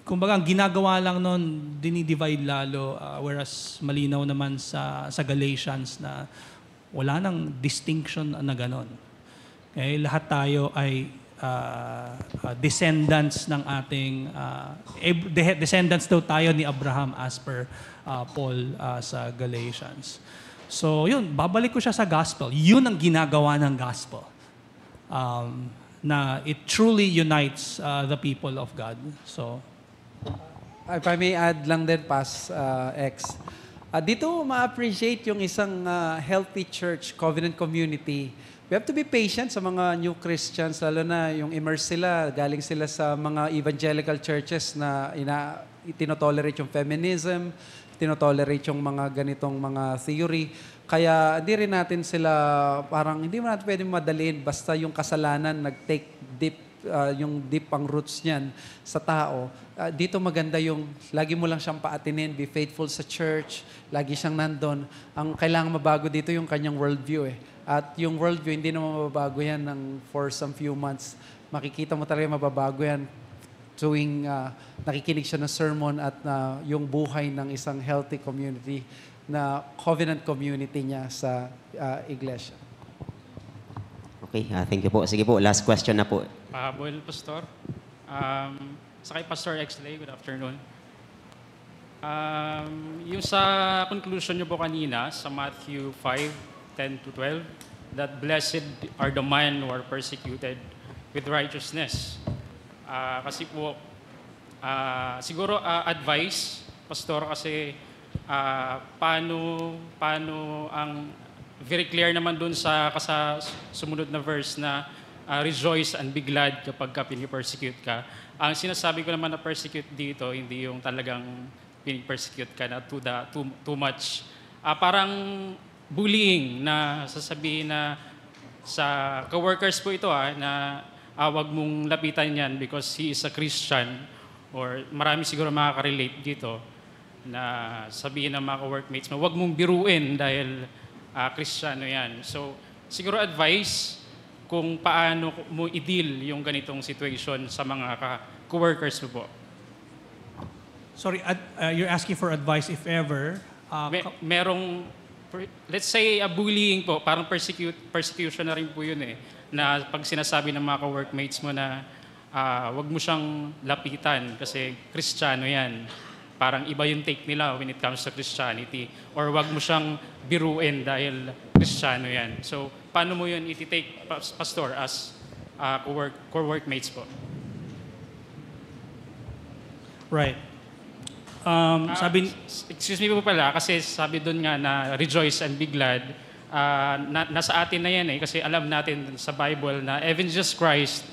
Kumbaga, ang ginagawa lang nun, dinidivide lalo, whereas malinaw naman sa Galatians na wala nang distinction na ganon. Okay? Lahat tayo ay descendants ng ating, descendants daw tayo ni Abraham as per Paul sa Galatians. So yun, babalik ko siya sa gospel. Yun ang ginagawa ng gospel. Na it truly unites the people of God. So, if I may add lang din, X. Dito ma-appreciate yung isang healthy church, covenant community. We have to be patient sa mga new Christians, lalo na yung immerse sila, galing sila sa mga evangelical churches na tinotolerate yung feminism, tinotolerate yung mga ganitong mga theory. Kaya hindi rin natin sila, hindi mo natin pwedeng madalhin basta yung kasalanan nag-take yung deep ang roots niyan sa tao. Dito maganda yung lagi mo lang siyang paatinin, be faithful sa church, lagi siyang nandun. Ang kailangan mabago dito yung kanyang worldview eh. At yung worldview, hindi naman mababago yan for some few months. Makikita mo talaga mababago yan tuwing nakikinig siya ng sermon at yung buhay ng isang healthy community na covenant community niya sa iglesia. Okay, thank you po. Sige po, last question na po. Pahabol, Pastor. Sa kay Pastor Exley, good afternoon. Yung sa conclusion niyo po kanina, sa Matthew 5:10-12, that blessed are the men who are persecuted with righteousness. Kasi po, siguro advice, Pastor, kasi paano ang very clear naman dun sa sumunod na verse na rejoice and be glad kapag pinipersecute ka. Ang sinasabi ko naman na persecute dito, hindi yung talagang pinipersecute ka na too much. Parang bullying na sasabihin na sa coworkers po ito na wag mong lapitan yan because he is a Christian or marami siguro makaka-relate dito na sabihin ng mga workmates mo, huwag mong biruin dahil Kristiyano yan. So, siguro advice kung paano mo i-deal yung ganitong situation sa mga co-workers mo po. Sorry, you're asking for advice if ever. Merong, let's say, bullying po, parang persecution na rin po yun eh, na pag sinasabi ng mga ka-workmates mo na wag mo siyang lapitan kasi Kristiyano yan. Parang iba yung take nila when it comes to Christianity. Or wag mo siyang biruin dahil Kristiyano yan. So, paano mo yun iti-take, Pastor, as co-workmates po? Right. Excuse me po pala, kasi sabi doon nga na rejoice and be glad. Nasa atin na yan eh, kasi alam natin sa Bible na even Jesus Christ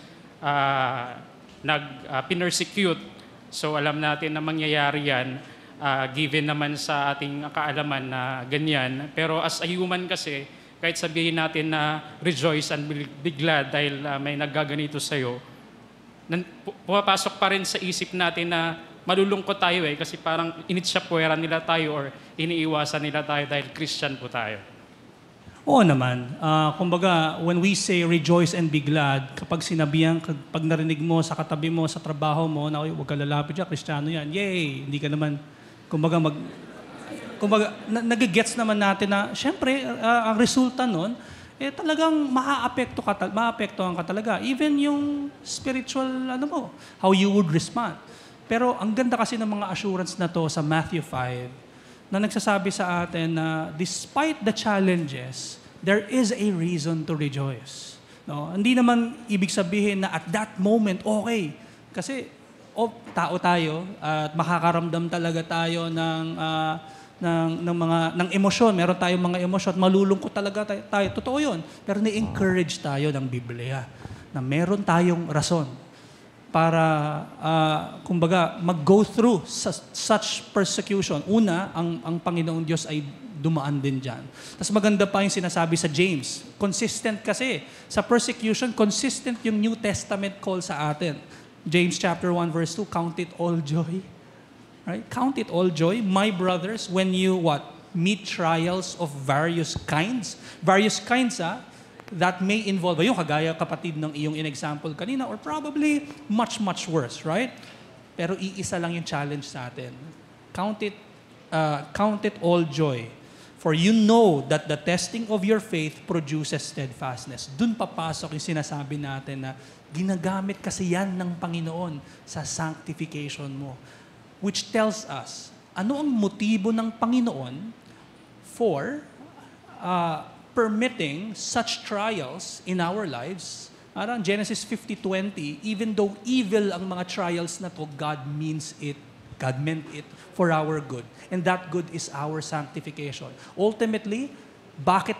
pinersecute. So alam natin na mangyayari yan, given naman sa ating kaalaman na ganyan. Pero as a human kasi, kahit sabihin natin na rejoice and be glad dahil may naggaganito sa'yo, pumapasok pa rin sa isip natin na malulungkot tayo eh kasi parang initsyapuera nila tayo or iniiwasan nila tayo dahil Christian po tayo. Oo naman. Kumbaga, when we say rejoice and be glad, kapag pag narinig mo sa katabi mo, sa trabaho mo, na huwag ka lalapit dyan, Kristiyano yan, yay! Hindi ka naman, kumbaga, nagigets naman natin na, syempre, ang resulta nun, talagang maapektuhan ka talaga. Even yung spiritual, how you would respond. Pero ang ganda kasi ng mga assurance na to sa Matthew 5 na nagsasabi sa atin na despite the challenges, there is a reason to rejoice. No? Hindi naman ibig sabihin na at that moment, okay. Kasi tao tayo at makakaramdam talaga tayo ng emosyon. Meron tayong mga emosyon at malulungkot talaga tayo. Totoo yun. Pero ni-encourage tayo ng Biblia na meron tayong rason para, kumbaga, mag-go through such persecution. Una, ang Panginoong Diyos ay dumaan din dyan. Tapos maganda pa yung sinasabi sa James. Consistent kasi. Sa persecution, consistent yung New Testament call sa atin. James chapter 1 verse 2, count it all joy. Right? Count it all joy, my brothers, when you meet trials of various kinds. Various kinds, that may involve, yung kagaya kapatid ng iyong in-example kanina, or probably much, much worse, right? Pero iisa lang yung challenge sa atin. Count it all joy. For you know that the testing of your faith produces steadfastness. Dun papasok yung sinasabi natin na ginagamit kasi yan ng Panginoon sa sanctification mo. Which tells us, ano ang motibo ng Panginoon for permitting such trials in our lives. Genesis 50:20, even though evil ang mga trials na to, God meant it for our good. And that good is our sanctification. Ultimately, bakit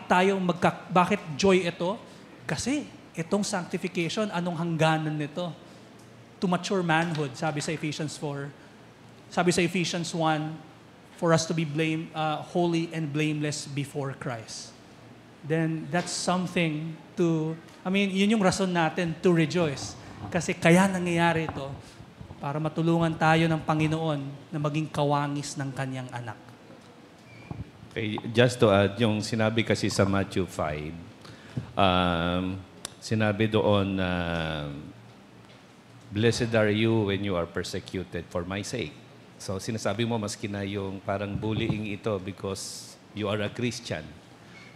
joy ito? Kasi itong sanctification, anong hangganan nito? To mature manhood, sabi sa Ephesians 4. Sabi sa Ephesians 1, for us to be holy and blameless before Christ. Then that's something yun yung rason natin to rejoice. Kasi kaya nangyayari ito para matulungan tayo ng Panginoon na maging kawangis ng kanyang anak. Okay, just to add, yung sinabi kasi sa Matthew 5, sinabi doon na blessed are you when you are persecuted for my sake. So sinasabi mo maski na yung parang bullying ito because you are a Christian.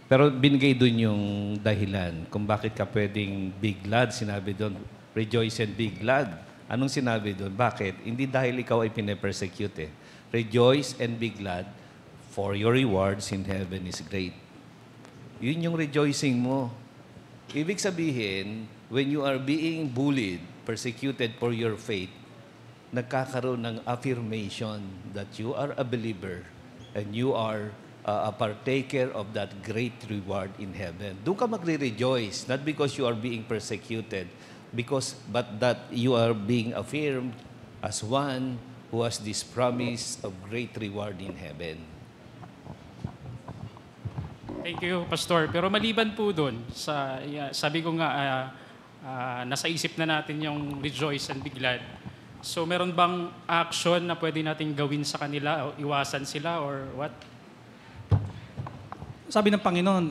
Pero binigay doon yung dahilan kung bakit ka pwedeng be glad. Sinabi doon, rejoice and be glad. Anong sinabi doon? Bakit? Hindi dahil ikaw ay pinapersecute. Rejoice and be glad, for your rewards in heaven is great. Yun yung rejoicing mo. Ibig sabihin, when you are being bullied, persecuted for your faith, nagkakaroon ng affirmation that you are a believer and you are a partaker of that great reward in heaven. Doon ka magre-rejoice, not because you are being persecuted, but that you are being affirmed as one who has this promise of great reward in heaven. Thank you, Pastor. Pero maliban po doon, sabi ko nga, nasa isip na natin yung rejoice and be glad. So meron bang action na pwede nating gawin sa kanila o iwasan sila or what? Sabi ng Panginoon,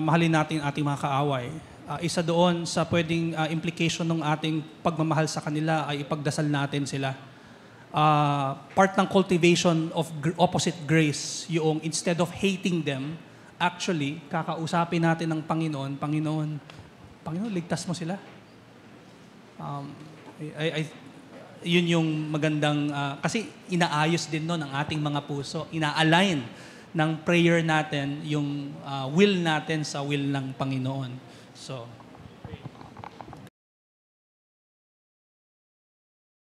mahalin natin ang ating mga kaaway. Isa doon sa pwedeng implication ng ating pagmamahal sa kanila ay ipagdasal natin sila. Part ng cultivation of opposite grace, yung instead of hating them, actually, kakausapin natin ng Panginoon, Panginoon, ligtas mo sila. Yun yung magandang, kasi inaayos din nun ang ating mga puso, ina-align ng prayer natin yung will natin sa will ng Panginoon. So,